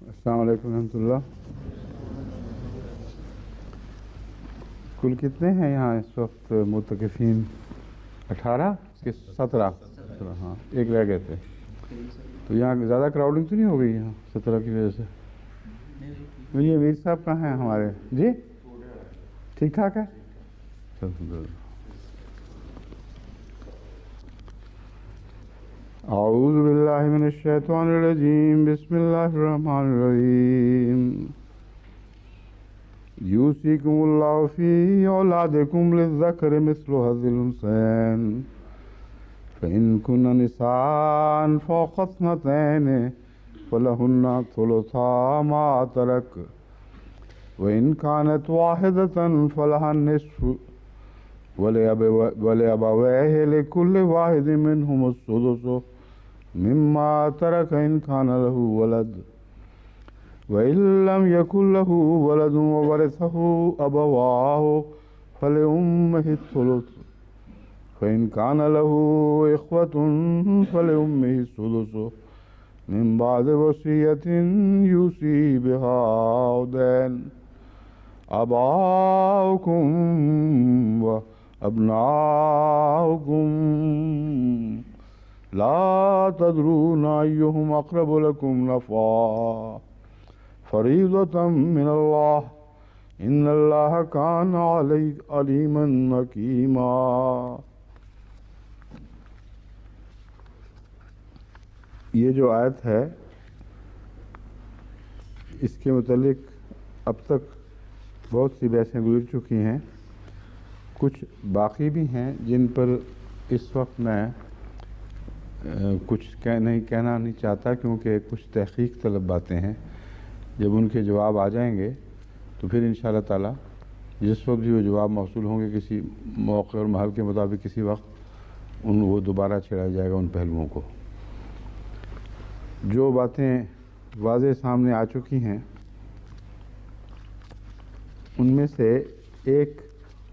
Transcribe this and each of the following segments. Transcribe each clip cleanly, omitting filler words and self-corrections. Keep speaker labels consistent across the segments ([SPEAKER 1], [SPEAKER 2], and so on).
[SPEAKER 1] السلام علیکم ورحمۃ اللہ. کل کتنے ہیں یہاں اس وقت معتکفین؟ 18 کہ 17؟ ہاں، ایک رہ گئے تھے. تو یہاں زیادہ کراؤڈنگ تو نہیں ہو گئی یہاں 17 کی وجہ سے؟ یہ امیر صاحب کہاں ہیں ہمارے؟ جی ٹھیک ٹھاک ہے. اعوذ باللہ من الشیطان الرجیم. بسم اللہ الرحمن الرحیم. یوصیکم اللہ فی اولادکم للذکر مثل حظ الانثیین فإن کن نساء فوق اثنتین فلہن ثلثا ما ترک وإن كانت واحدة فلها النصف ولأبويه لكل واحد منهم السدس مما ترك إن كان له ولد وإن لم يكن له ولد وورثه أبواه فلأمه الثلث فإن كان له إخوة فلأمه السدس من بعد وصية يوصي بها أو دين. آباؤكم وأبناؤكم لا تدرون أيهم أقرب لكم نفعا فريضة من الله إن الله كان عليما حكيما. یہ جو آیت ہے اس کے متعلق اب تک بہت سی بحثیں گزر چکی ہیں. کچھ باقی بھی ہیں جن پر اس وقت میں کچھ کہنا نہیں چاہتا، کیونکہ کچھ تحقیق طلب باتیں ہیں. جب ان کے جواب آ جائیں گے تو پھر انشاءاللہ تعالی جس وقت بھی وہ جواب موصول ہوں گے کسی موقع اور محل کے مطابق کسی وقت وہ دوبارہ چھیڑا جائے گا ان پہلوؤں کو. جو باتیں واضح سامنے آ چکی ہیں ان میں سے ایک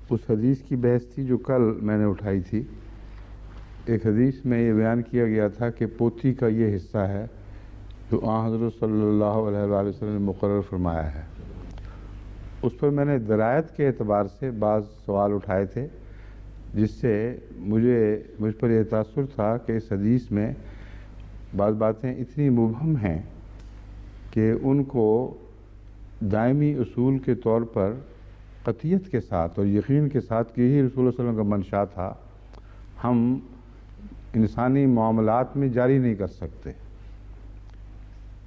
[SPEAKER 1] اس حدیث کی بحث تھی جو کل میں نے اٹھائی تھی. ایک حدیث میں یہ بیان کیا گیا تھا کہ پوتی کا یہ حصہ ہے جو آن حضرت صلی اللہ علیہ وآلہ وسلم نے مقرر فرمایا ہے. اس پر میں نے درایت کے اعتبار سے بعض سوال اٹھائے تھے، جس سے مجھ پر یہ تاثر تھا کہ اس حدیث میں بعض باتیں اتنی مبہم ہیں کہ ان کو دائمی اصول کے طور پر قطعیت کے ساتھ اور یقین کے ساتھ کہ یہی رسول اللہ صلی اللہ علیہ وسلم کا منشا تھا ہم انسانی معاملات میں جاری نہیں کر سکتے.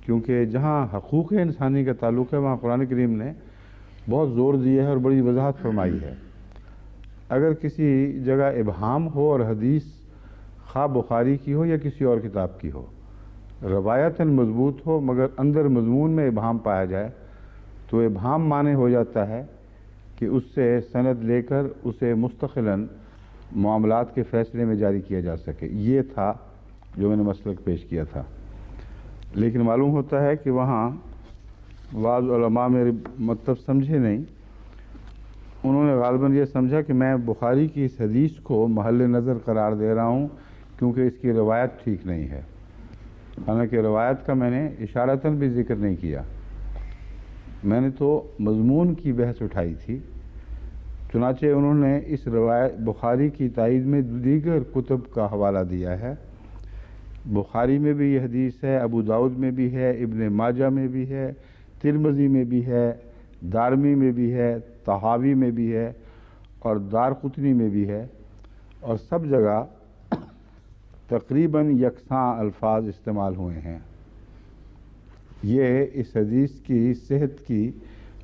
[SPEAKER 1] کیونکہ جہاں حقوق انسانی کا تعلق ہے وہاں قرآن کریم نے بہت زور دیا ہے اور بڑی وضاحت فرمائی ہے. اگر کسی جگہ ابہام ہو اور حدیث خواہ بخاری کی ہو یا کسی اور کتاب کی ہو، روایتاً مضبوط ہو مگر اندر مضمون میں ابہام پایا جائے تو ابہام معنی ہو جاتا ہے کہ اس سے سند لے کر اسے مستقلاً معاملات کے فیصلے میں جاری کیا جا سکے. یہ تھا جو میں نے مسلک پیش کیا تھا. لیکن معلوم ہوتا ہے کہ وہاں بعض علماء میرے مطلب سمجھے نہیں. انہوں نے غالباً یہ سمجھا کہ میں بخاری کی اس حدیث کو محل نظر قرار دے رہا ہوں کیونکہ اس کی روایت ٹھیک نہیں ہے. حالانکہ روایت کا میں نے اشارتاً بھی ذکر نہیں کیا. میں نے تو مضمون کی بحث اٹھائی تھی. چنانچہ انہوں نے اس روایت بخاری کی تائید میں دیگر کتب کا حوالہ دیا ہے. بخاری میں بھی یہ حدیث ہے، ابو داؤد میں بھی ہے، ابن ماجہ میں بھی ہے، ترمذی میں بھی ہے، دارمی میں بھی ہے، طحاوی میں بھی ہے اور دارقطنی میں بھی ہے، اور سب جگہ تقریباً یکساں الفاظ استعمال ہوئے ہیں. یہ اس حدیث کی صحت کی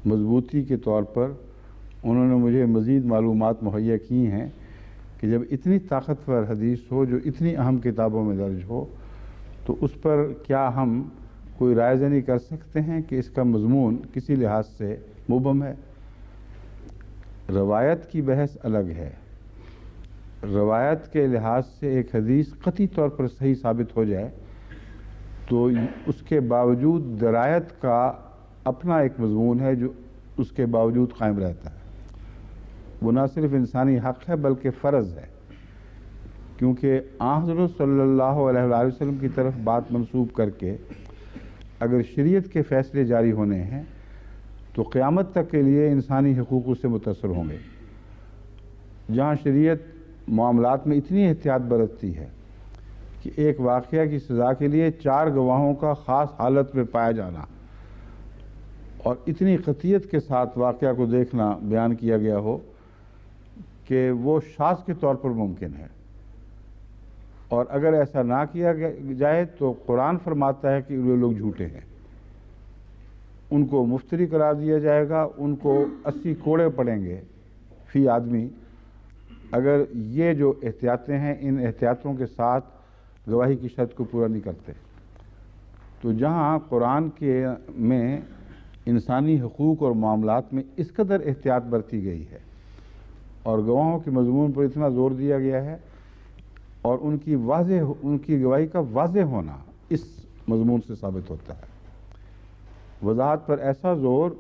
[SPEAKER 1] مضبوطی کے طور پر انہوں نے مجھے مزید معلومات مہیا کی ہیں کہ جب اتنی طاقتور حدیث ہو جو اتنی اہم کتابوں میں درج ہو تو اس پر کیا ہم کوئی رائے زنی کر سکتے ہیں کہ اس کا مضمون کسی لحاظ سے مبہم ہے. روایت کی بحث الگ ہے، روایت کے لحاظ سے ایک حدیث قطعی طور پر صحیح ثابت ہو جائے تو اس کے باوجود درایت کا اپنا ایک مضمون ہے جو اس کے باوجود قائم رہتا ہے. وہ نہ صرف انسانی حق ہے بلکہ فرض ہے، کیونکہ حضرت صلی اللہ علیہ وآلہ وسلم کی طرف بات منسوب کر کے اگر شریعت کے فیصلے جاری ہونے ہیں تو قیامت تک کے لیے انسانی حقوق اس سے متاثر ہوں گے. جہاں شریعت معاملات میں اتنی احتیاط برتتی ہے کہ ایک واقعہ کی سزا کے لیے 4 گواہوں کا خاص حالت میں پایا جانا اور اتنی قطعیت کے ساتھ واقعہ کو دیکھنا بیان کیا گیا ہو کہ وہ شاذ کے طور پر ممکن ہے، اور اگر ایسا نہ کیا جائے تو قرآن فرماتا ہے کہ وہ لوگ جھوٹے ہیں، ان کو مفتری قرار دیا جائے گا، ان کو 80 کوڑے پڑیں گے فی آدمی اگر یہ جو احتیاطیں ہیں ان احتیاطوں کے ساتھ گواہی کی شرط کو پورا نہیں کرتے. تو جہاں قرآن کے میں انسانی حقوق اور معاملات میں اس قدر احتیاط برتی گئی ہے اور گواہوں کے مضمون پر اتنا زور دیا گیا ہے اور ان کی گواہی کا واضح ہونا اس مضمون سے ثابت ہوتا ہے. وضاحت پر ایسا زور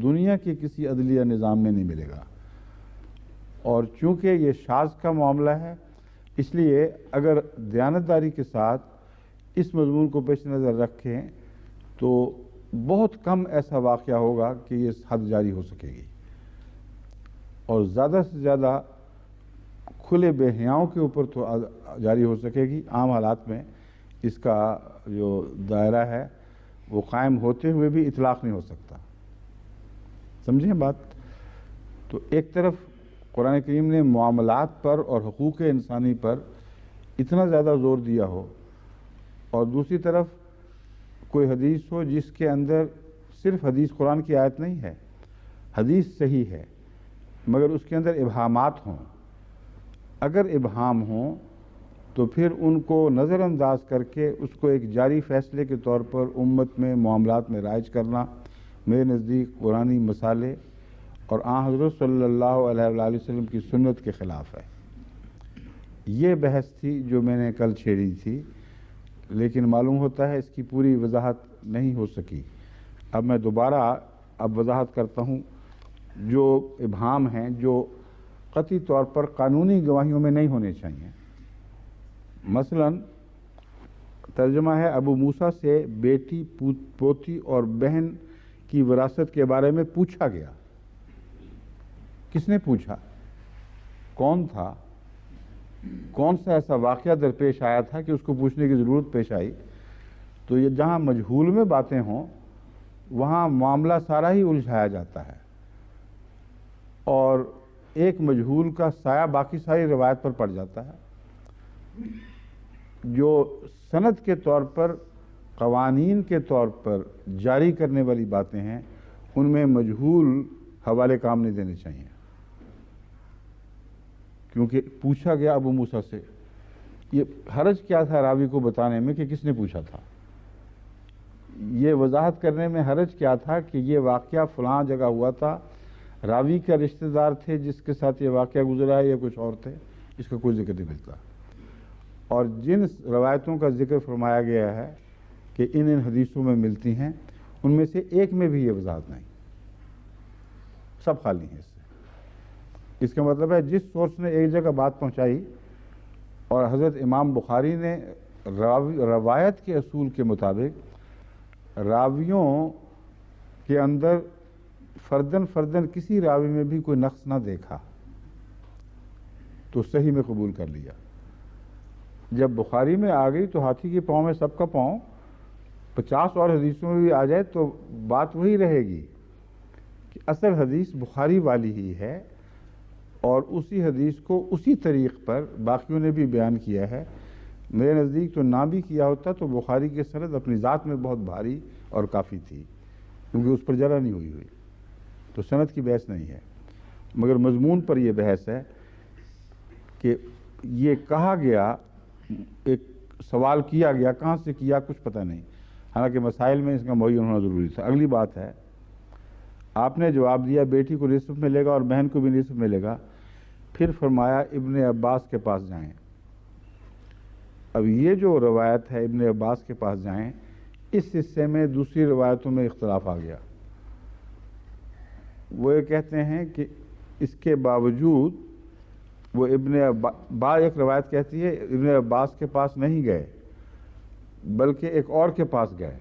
[SPEAKER 1] دنیا کے کسی عدلیہ نظام میں نہیں ملے گا، اور چونکہ یہ شاذ کا معاملہ ہے اس لیے اگر دیانتداری کے ساتھ اس مضمون کو پیش نظر رکھیں تو بہت کم ایسا واقعہ ہوگا کہ یہ حد جاری ہو سکے گی، اور زیادہ سے زیادہ کھلے بے حیاؤں کے اوپر تو جاری ہو سکے گی. عام حالات میں اس کا جو دائرہ ہے وہ قائم ہوتے ہوئے بھی اطلاق نہیں ہو سکتا. سمجھیں بات؟ تو ایک طرف قرآن کریم نے معاملات پر اور حقوق انسانی پر اتنا زیادہ زور دیا ہو، اور دوسری طرف کوئی حدیث ہو جس کے اندر صرف حدیث قرآن کی آیت نہیں ہے، حدیث صحیح ہے مگر اس کے اندر ابہامات ہوں. اگر ابہام ہوں تو پھر ان کو نظر انداز کر کے اس کو ایک جاری فیصلے کے طور پر امت میں معاملات میں رائج کرنا میرے نزدیک قرآنی مسالے اور حضرت صلی اللہ علیہ وآلہ وسلم کی سنت کے خلاف ہے. یہ بحث تھی جو میں نے کل چھیڑی تھی، لیکن معلوم ہوتا ہے اس کی پوری وضاحت نہیں ہو سکی. اب میں دوبارہ وضاحت کرتا ہوں. جو ابہام ہیں جو قطعی طور پر قانونی گواہیوں میں نہیں ہونے چاہیے. مثلا ترجمہ ہے ابو موسیٰ سے بیٹی، پوتی اور بہن کی وراثت کے بارے میں پوچھا گیا. کس نے پوچھا؟ کون تھا؟ کون سا ایسا واقعہ درپیش آیا تھا کہ اس کو پوچھنے کی ضرورت پیش آئی؟ تو یہ جہاں مجہول میں باتیں ہوں وہاں معاملہ سارا ہی الجھایا جاتا ہے، اور ایک مجہول کا سایہ باقی ساری روایت پر پڑ جاتا ہے. جو سند کے طور پر قوانین کے طور پر جاری کرنے والی باتیں ہیں ان میں مجہول حوالے کام نہیں دینے چاہیے، کیونکہ پوچھا گیا ابو موسیٰ سے. یہ حرج کیا تھا راوی کو بتانے میں کہ کس نے پوچھا تھا؟ یہ وضاحت کرنے میں حرج کیا تھا کہ یہ واقعہ فلاں جگہ ہوا تھا، راوی کا رشتہ دار تھے جس کے ساتھ یہ واقعہ گزرا ہے یا کچھ اور تھے؟ اس کا کوئی ذکر نہیں ملتا. اور جن روایتوں کا ذکر فرمایا گیا ہے کہ ان حدیثوں میں ملتی ہیں ان میں سے ایک میں بھی یہ وضاحت نہیں، سب خالی ہیں اس سے. اس کا مطلب ہے جس سورس نے ایک جگہ بات پہنچائی اور حضرت امام بخاری نے روایت کے اصول کے مطابق راویوں کے اندر فردن کسی راوی میں بھی کوئی نقص نہ دیکھا تو صحیح میں قبول کر لیا. جب بخاری میں آ گئی تو ہاتھی کے پاؤں میں سب کا پاؤں، 50 اور حدیثوں میں بھی آ جائے تو بات وہی رہے گی کہ اصل حدیث بخاری والی ہی ہے، اور اسی حدیث کو اسی طریق پر باقیوں نے بھی بیان کیا ہے. میرے نزدیک تو نہ بھی کیا ہوتا تو بخاری کی سند اپنی ذات میں بہت بھاری اور کافی تھی، کیونکہ اس پر جرا نہیں ہوئی تو سند کی بحث نہیں ہے. مگر مضمون پر یہ بحث ہے کہ یہ کہا گیا، ایک سوال کیا گیا، کہاں سے کیا کچھ پتہ نہیں، حالانکہ مسائل میں اس کا معین ہونا ضروری تھا. اگلی بات ہے، آپ نے جواب دیا بیٹی کو نصف ملے گا اور بہن کو بھی نصف ملے گا. پھر فرمایا ابن عباس کے پاس جائیں۔ اب یہ جو روایت ہے ابن عباس کے پاس جائیں، اس حصے میں دوسری روایتوں میں اختلاف آ گیا۔ وہ یہ کہتے ہیں کہ اس کے باوجود وہ ایک روایت کہتی ہے ابن عباس کے پاس نہیں گئے بلکہ ایک اور کے پاس گئے،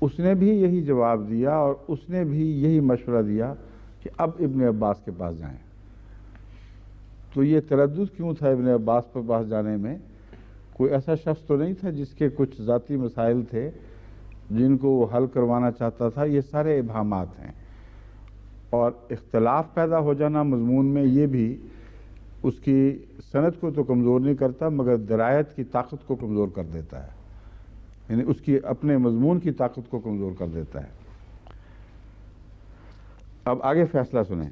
[SPEAKER 1] اس نے بھی یہی جواب دیا اور اس نے بھی یہی مشورہ دیا کہ اب ابن عباس کے پاس جائیں۔ تو یہ تردد کیوں تھا ابن عباس کے پاس جانے میں؟ کوئی ایسا شخص تو نہیں تھا جس کے کچھ ذاتی مسائل تھے جن کو وہ حل کروانا چاہتا تھا؟ یہ سارے ابہامات ہیں، اور اختلاف پیدا ہو جانا مضمون میں یہ بھی اس کی سند کو تو کمزور نہیں کرتا مگر درایت کی طاقت کو کمزور کر دیتا ہے، یعنی اس کی اپنے مضمون کی طاقت کو کمزور کر دیتا ہے۔ اب آگے فیصلہ سنیں۔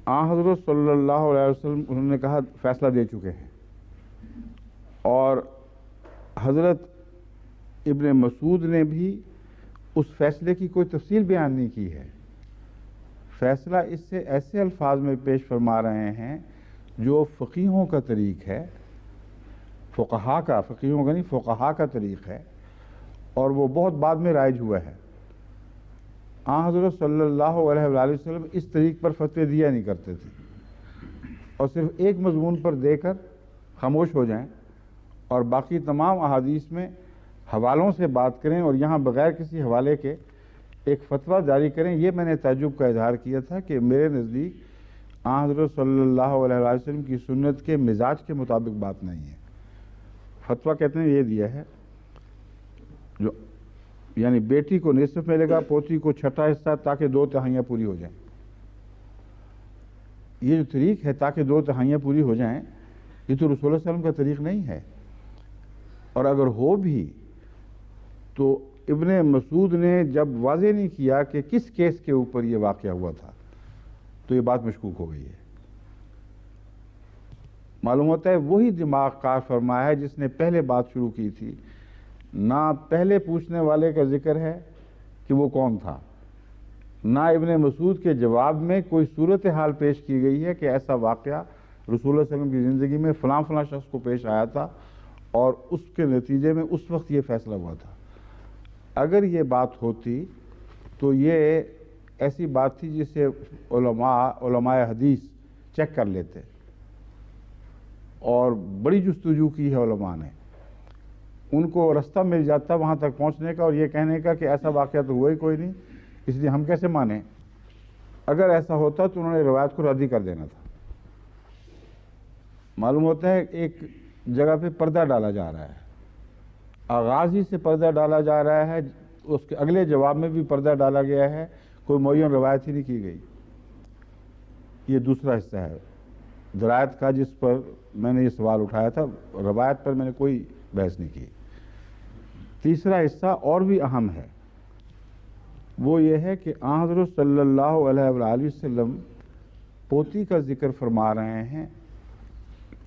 [SPEAKER 1] حضرت صلی اللہ علیہ وسلم انہوں نے کہا فیصلہ دے چکے ہیں، اور حضرت ابن مسعود نے بھی اس فیصلے کی کوئی تفصیل بیان نہیں کی ہے۔ فیصلہ اس سے ایسے الفاظ میں پیش فرما رہے ہیں جو فقیہوں کا طریق ہے، فقہا کا طریق ہے، اور وہ بہت بعد میں رائج ہوا ہے۔ حضرت صلی اللہ علیہ وآلہ وسلم اس طریق پر فتوے دیا نہیں کرتے تھے، اور صرف ایک مضمون پر دے کر خاموش ہو جائیں اور باقی تمام احادیث میں حوالوں سے بات کریں اور یہاں بغیر کسی حوالے کے ایک فتویٰ جاری کریں۔ یہ میں نے تعجب کا اظہار کیا تھا کہ میرے نزدیک حضرت صلی اللہ علیہ وآلہ وسلم کی سنت کے مزاج کے مطابق بات نہیں ہے۔ فتویٰ کہتے ہیں یہ دیا ہے جو یعنی بیٹی کو نصف ملے گا، پوتی کو چھٹا حصہ، تاکہ 2/3 پوری ہو جائیں۔ یہ جو طریق ہے تاکہ 2/3 پوری ہو جائیں، یہ تو رسول اللہ علیہ وسلم کا طریق نہیں ہے، اور اگر ہو بھی تو ابن مسعود نے جب واضح نہیں کیا کہ کس کیس کے اوپر یہ واقعہ ہوا تھا تو یہ بات مشکوک ہو گئی ہے۔ معلوم ہوتا ہے وہی دماغ کار فرمایا ہے جس نے پہلے بات شروع کی تھی۔ نہ پہلے پوچھنے والے کا ذکر ہے کہ وہ کون تھا، نہ ابن مسعود کے جواب میں کوئی صورتحال پیش کی گئی ہے کہ ایسا واقعہ رسول اللہ صلی اللہ علیہ وسلم کی زندگی میں فلاں فلاں شخص کو پیش آیا تھا اور اس کے نتیجے میں اس وقت یہ فیصلہ ہوا تھا۔ اگر یہ بات ہوتی تو یہ ایسی بات تھی جسے علماء حدیث چیک کر لیتے، اور بڑی جستجو کی ہے علماء نے، ان کو رستہ مل جاتا وہاں تک پہنچنے کا اور یہ کہنے کا کہ ایسا واقعہ تو ہوا ہی کوئی نہیں، اس لیے ہم کیسے مانیں۔ اگر ایسا ہوتا تو انہوں نے روایت کو رد ہی کر دینا تھا۔ معلوم ہوتا ہے ایک جگہ پہ پردہ ڈالا جا رہا ہے، آغاز ہی سے پردہ ڈالا جا رہا ہے، اس کے اگلے جواب میں بھی پردہ ڈالا گیا ہے، کوئی معین روایت ہی نہیں کی گئی۔ یہ دوسرا حصہ ہے درایت کا جس پر میں نے یہ سوال اٹھایا تھا، روایت پر میں نے کوئی بحث نہیں کی۔ تیسرا حصہ اور بھی اہم ہے، وہ یہ ہے کہ حضرت صلی اللہ علیہ وآلہ وسلم پوتی کا ذکر فرما رہے ہیں،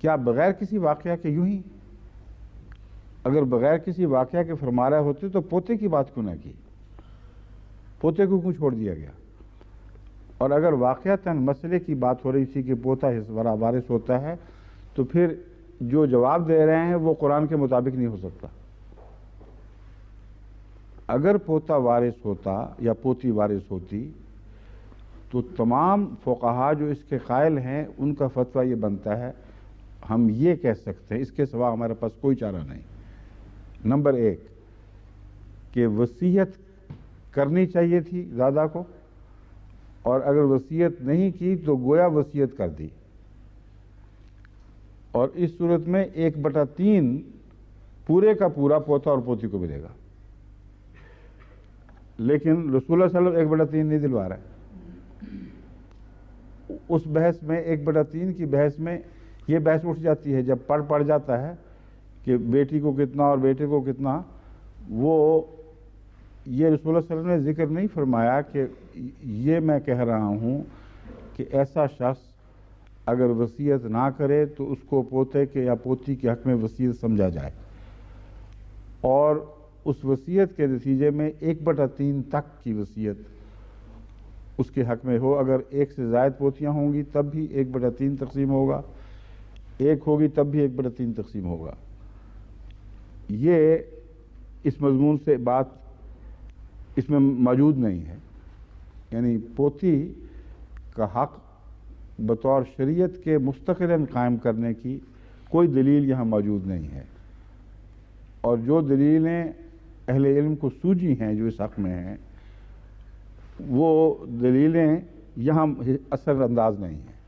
[SPEAKER 1] کیا بغیر کسی واقعہ کے یوں ہی؟ اگر بغیر کسی واقعہ کے فرما رہے ہوتے تو پوتے کی بات کیوں نہ کی؟ پوتے کو کیوں چھوڑ دیا گیا؟ اور اگر واقعتاً مسئلے کی بات ہو رہی تھی کہ پوتا وارث ہوتا ہے تو پھر جو جواب دے رہے ہیں وہ قرآن کے مطابق نہیں ہو سکتا۔ اگر پوتا وارث ہوتا یا پوتی وارث ہوتی تو تمام فقہا جو اس کے قائل ہیں ان کا فتویٰ یہ بنتا ہے، ہم یہ کہہ سکتے ہیں، اس کے سوا ہمارے پاس کوئی چارہ نہیں۔ نمبر 1 کہ وصیت کرنی چاہیے تھی دادا کو، اور اگر وصیت نہیں کی تو گویا وصیت کر دی، اور اس صورت میں 1/3 پورے کا پورا پوتا اور پوتی کو ملے گا۔ لیکن رسول اللہ صلی اللہ علیہ وسلم 1/3 نہیں دلوا رہے۔ اس بحث میں 1/3 کی بحث میں یہ بحث اٹھ جاتی ہے جب پڑ جاتا ہے کہ بیٹی کو کتنا اور بیٹے کو کتنا، وہ یہ رسول اللہ صلی اللہ علیہ وسلم نے ذکر نہیں فرمایا کہ یہ میں کہہ رہا ہوں کہ ایسا شخص اگر وصیت نہ کرے تو اس کو پوتے کے یا پوتی کے حق میں وصیت سمجھا جائے، اور اس وصیت کے نتیجے میں 1/3 تک کی وصیت اس کے حق میں ہو. اگر ایک سے زائد پوتیاں ہوں گی تب بھی 1/3 تقسیم ہوگا, ایک ہوگی تب بھی 1/3 تقسیم ہوگا. یہ اس مضمون سے بات اس میں موجود نہیں ہے. یعنی پوتی کا حق بطور شریعت کے مستقلاً قائم کرنے کی کوئی دلیل یہاں موجود نہیں ہے. اور جو دلیلیں اہل علم کو سوجی ہیں جو اس حق میں ہیں, وہ دلیلیں یہاں اثر انداز نہیں ہیں,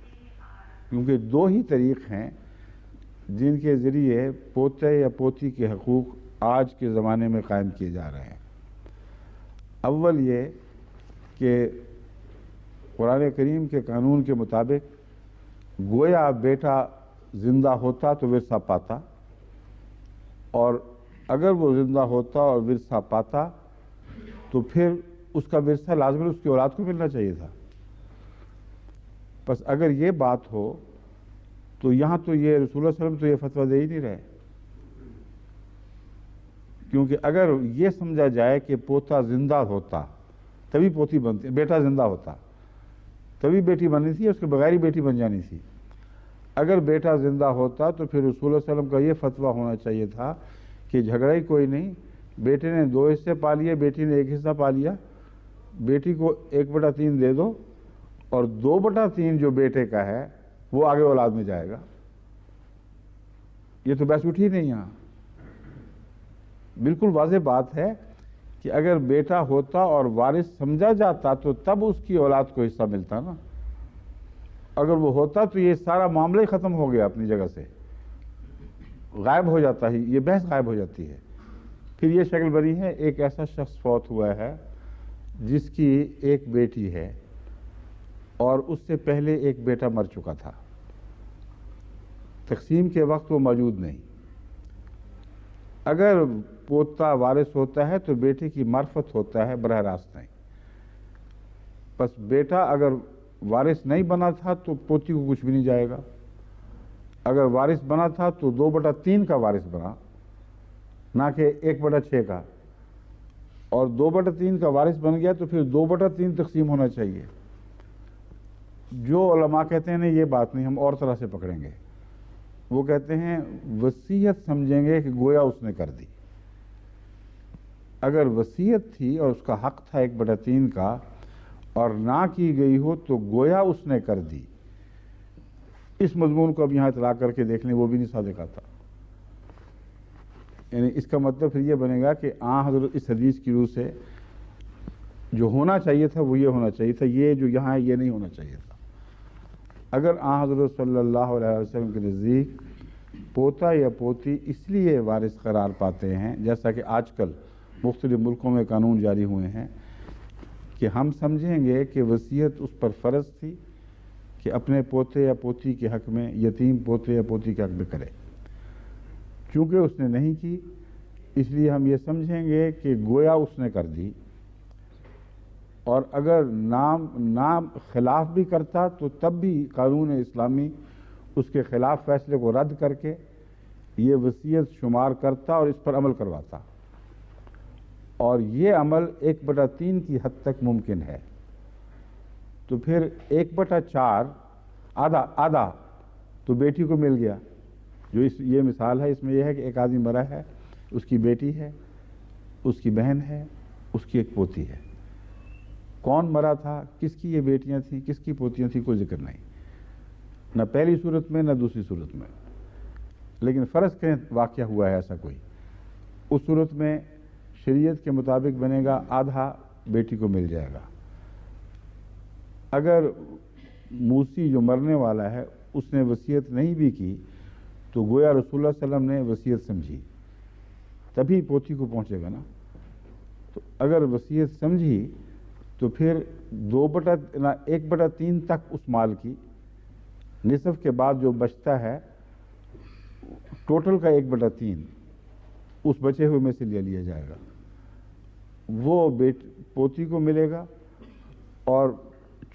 [SPEAKER 1] کیونکہ دو ہی طریق ہیں جن کے ذریعے پوتے یا پوتی کے حقوق آج کے زمانے میں قائم کیے جا رہے ہیں. اول یہ کہ قرآن کریم کے قانون کے مطابق گویا بیٹا زندہ ہوتا تو ورثہ پاتا, اور اگر وہ زندہ ہوتا اور ورثہ پاتا تو پھر اس کا ورثہ لازماً اس کی اولاد کو ملنا چاہیے تھا. بس اگر یہ بات ہو تو یہاں تو یہ رسول اللہ صلی اللہ علیہ وسلم تو یہ فتویٰ دے ہی نہیں رہے, کیونکہ اگر یہ سمجھا جائے کہ پوتا زندہ ہوتا تبھی پوتی بنتی, بیٹا زندہ ہوتا تبھی بیٹی بننی تھی, اس کے بغیر ہی بیٹی بن جانی تھی. اگر بیٹا زندہ ہوتا تو پھر رسول اللہ صلی اللہ علیہ وسلم کا یہ فتویٰ ہونا چاہیے تھا کہ جھگڑا ہی کوئی نہیں, بیٹے نے 2 حصے پا لیے, بیٹی نے 1 حصہ پا لیا, بیٹی کو 1/3 دے دو, اور 2/3 جو بیٹے کا ہے وہ آگے اولاد میں جائے گا. یہ تو بحث اٹھی نہیں یہاں. بالکل واضح بات ہے کہ اگر بیٹا ہوتا اور وارث سمجھا جاتا تو تب اس کی اولاد کو حصہ ملتا نا. اگر وہ ہوتا تو یہ سارا معاملہ ہی ختم ہو گیا, اپنی جگہ سے غائب ہو جاتا ہے, یہ بحث غائب ہو جاتی ہے. پھر یہ شکل بنی ہے, ایک ایسا شخص فوت ہوا ہے جس کی ایک بیٹی ہے اور اس سے پہلے ایک بیٹا مر چکا تھا, تقسیم کے وقت وہ موجود نہیں. اگر پوتا وارث ہوتا ہے تو بیٹے کی معرفت ہوتا ہے, براہ راست نہیں. بس بیٹا اگر وارث نہیں بنا تھا تو پوتی کو کچھ بھی نہیں جائے گا. اگر وارث بنا تھا تو 2/3 کا وارث بنا, نہ کہ 1/6 کا, اور 2/3 کا وارث بن گیا تو پھر 2/3 تقسیم ہونا چاہیے. جو علماء کہتے ہیں یہ بات نہیں, ہم اور طرح سے پکڑیں گے. وہ کہتے ہیں وصیت سمجھیں گے کہ گویا اس نے کر دی. اگر وصیت تھی اور اس کا حق تھا 1/3 کا اور نہ کی گئی ہو تو گویا اس نے کر دی. اس مضمون کو اب یہاں اطلاق کر کے دیکھ لیں, وہ بھی نہیں صادق آتا. یعنی اس کا مطلب پھر یہ بنے گا کہ حضرت اس حدیث کی روح سے جو ہونا چاہیے تھا وہ یہ ہونا چاہیے تھا, یہ جو یہاں ہے یہ نہیں ہونا چاہیے تھا. اگر حضرت صلی اللہ علیہ وسلم کے نزدیک پوتا یا پوتی اس لیے وارث قرار پاتے ہیں, جیسا کہ آج کل مختلف ملکوں میں قانون جاری ہوئے ہیں, کہ ہم سمجھیں گے کہ وصیت اس پر فرض تھی کہ اپنے پوتے یا پوتی کے حق میں, یتیم پوتے یا پوتی کے حق میں کرے. چونکہ اس نے نہیں کی اس لیے ہم یہ سمجھیں گے کہ گویا اس نے کر دی. اور اگر نام خلاف بھی کرتا تو تب بھی قانون اسلامی اس کے خلاف فیصلے کو رد کر کے یہ وصیت شمار کرتا اور اس پر عمل کرواتا. اور یہ عمل 1/3 کی حد تک ممکن ہے. تو پھر 1/4 آدھا تو بیٹی کو مل گیا. جو یہ مثال ہے اس میں یہ ہے کہ ایک آدمی مرا ہے, اس کی بیٹی ہے, اس کی بہن ہے, اس کی ایک پوتی ہے. کون مرا تھا, کس کی یہ بیٹیاں تھیں, کس کی پوتیاں تھیں, کوئی ذکر نہیں, نہ پہلی صورت میں نہ دوسری صورت میں. لیکن فرض کریں واقعہ ہوا ہے ایسا کوئی, اس صورت میں شریعت کے مطابق بنے گا آدھا بیٹی کو مل جائے گا. اگر موسی جو مرنے والا ہے اس نے وصیت نہیں بھی کی تو گویا رسول اللہ صلی اللہ علیہ وسلم نے وصیت سمجھی, تبھی پوتی کو پہنچے گا نا. تو اگر وصیت سمجھی تو پھر 1/3 تک اس مال کی, نصف کے بعد جو بچتا ہے ٹوٹل کا 1/3 اس بچے ہوئے میں سے لے لیا جائے گا, وہ پوتی کو ملے گا. اور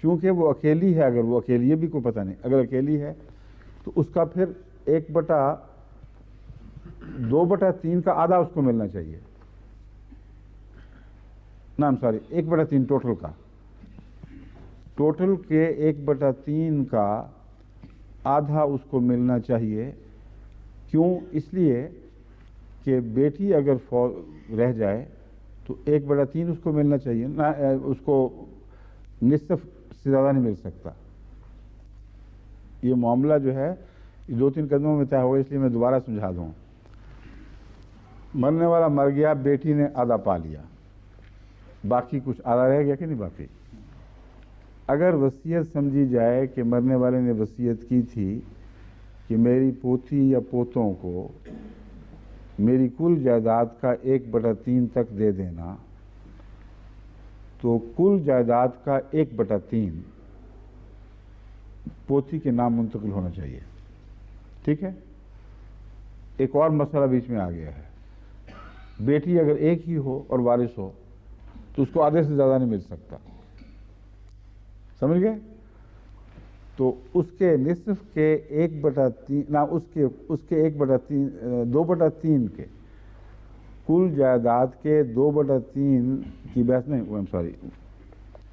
[SPEAKER 1] چونکہ وہ اکیلی ہے, اگر وہ اکیلی ہے بھی کوئی پتہ نہیں, اگر اکیلی ہے تو اس کا پھر 2/3 کا آدھا اس کو ملنا چاہیے. 1/3 ٹوٹل کا, ٹوٹل کے 1/3 کا آدھا اس کو ملنا چاہیے. کیوں؟ اس لیے کہ بیٹی اگر رہ جائے تو 1/3 اس کو ملنا چاہیے نہ، اس کو نصف سے زیادہ نہیں مل سکتا. یہ معاملہ جو ہے 2-3 قدموں میں طے ہوگا، اس لیے میں دوبارہ سمجھا دوں. مرنے والا مر گیا، بیٹی نے آدھا پا لیا، باقی کچھ آدھا رہ گیا کہ نہیں باقی. اگر وصیت سمجھی جائے کہ مرنے والے نے وصیت کی تھی کہ میری پوتی یا پوتوں کو میری کل جائیداد کا 1/3 تک دے دینا، تو کل جائیداد کا 1/3 پوتی کے نام منتقل ہونا چاہیے. ٹھیک ہے؟ ایک اور مسئلہ بیچ میں آ گیا ہے. بیٹی اگر ایک ہی ہو اور وارث ہو تو اس کو آدھے سے زیادہ نہیں مل سکتا. سمجھ گئے؟ تو اس کے نصف کے 1/3 نہ، اس کے 2/3 کے کل جائیداد کے 2/3 کی بحث نہیں، سوری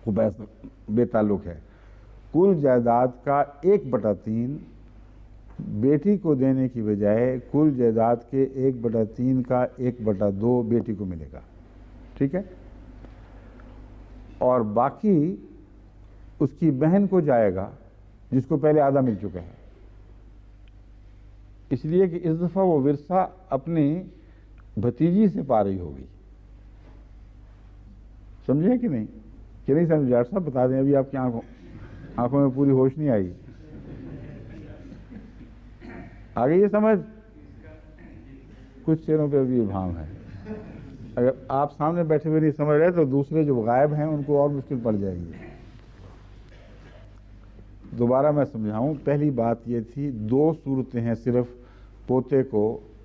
[SPEAKER 1] وہ بحث بے تعلق ہے. کل جائیداد کا 1/3 بیٹی کو دینے کی بجائے کل جائیداد کے 1/3 کا 1/2 بیٹی کو ملے گا. ٹھیک ہے؟ اور باقی اس کی بہن کو جائے گا جس کو پہلے آدھا مل چکا ہے. اس لیے کہ اس دفعہ وہ ورثہ اپنی بھتیجی سے پا رہی ہوگی. سمجھے کہ نہیں؟ کہ نہیں سمجھ؟ ڈاکٹر صاحب بتا دیں، ابھی آپ کی آنکھوں میں پوری ہوش نہیں آئی. آگے یہ سمجھ؟ کچھ چہروں پہ ابھی ابہام ہے. اگر آپ سامنے بیٹھے ہوئے نہیں سمجھ رہے تو دوسرے جو غائب ہیں ان کو اور مشکل پڑ جائے گی. دوبارہ میں سمجھاؤں. پہلی بات یہ تھی 2 صورتیں ہیں صرف پوتے کو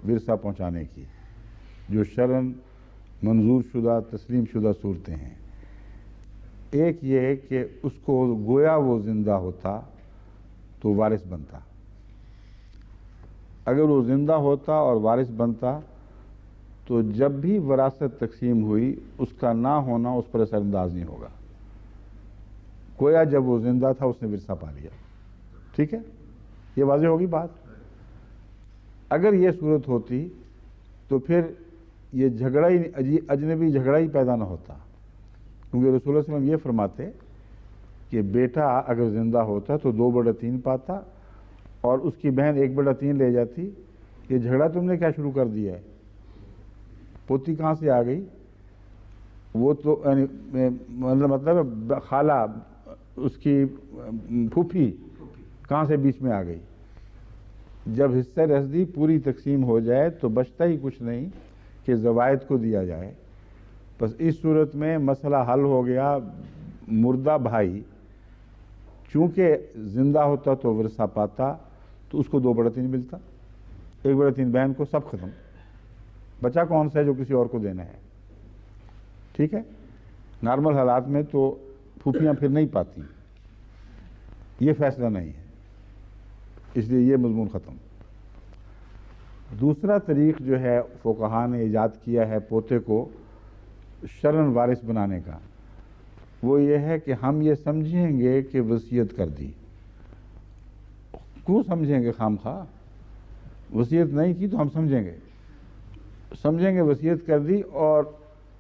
[SPEAKER 1] ورثہ پہنچانے کی جو شرعاً منظور شدہ تسلیم شدہ صورتیں ہیں. ایک یہ کہ اس کو گویا وہ زندہ ہوتا تو وارث بنتا. اگر وہ زندہ ہوتا اور وارث بنتا تو جب بھی وراثت تقسیم ہوئی اس کا نہ ہونا اس پر اثر انداز نہیں ہوگا. گویا جب وہ زندہ تھا اس نے ورثہ پا لیا. ٹھیک ہے؟ یہ واضح ہوگی بات. اگر یہ صورت ہوتی تو پھر یہ جھگڑا ہی اجنبی جھگڑا ہی پیدا نہ ہوتا، کیونکہ رسول اللہ صلی اللہ علیہ وسلم یہ فرماتے کہ بیٹا اگر زندہ ہوتا تو 2/3 پاتا اور اس کی بہن 1/3 لے جاتی. یہ جھگڑا تم نے کیا شروع کر دیا ہے؟ پوتی کہاں سے آ گئی؟ وہ تو مطلب خالہ، اس کی پھوپھی کہاں سے بیچ میں آ گئی؟ جب حصہ رسدی پوری تقسیم ہو جائے تو بچتا ہی کچھ نہیں کہ زوائد کو دیا جائے. بس اس صورت میں مسئلہ حل ہو گیا. مردہ بھائی چونکہ زندہ ہوتا تو ورثہ پاتا تو اس کو 2/3 ملتا، 1/3 بہن کو، سب ختم. بچا کون سا ہے جو کسی اور کو دینا ہے؟ ٹھیک ہے؟ نارمل حالات میں تو پھوپھیاں پھر نہیں پاتی. یہ فیصلہ نہیں ہے، اس لیے یہ مضمون ختم. دوسرا طریق جو ہے فقہا نے ایجاد کیا ہے پوتے کو شرعاً وارث بنانے کا، وہ یہ ہے کہ ہم یہ سمجھیں گے کہ وصیت کر دی. کیوں سمجھیں گے؟ خام خواہ وصیت نہیں کی تو ہم سمجھیں گے وصیت کر دی اور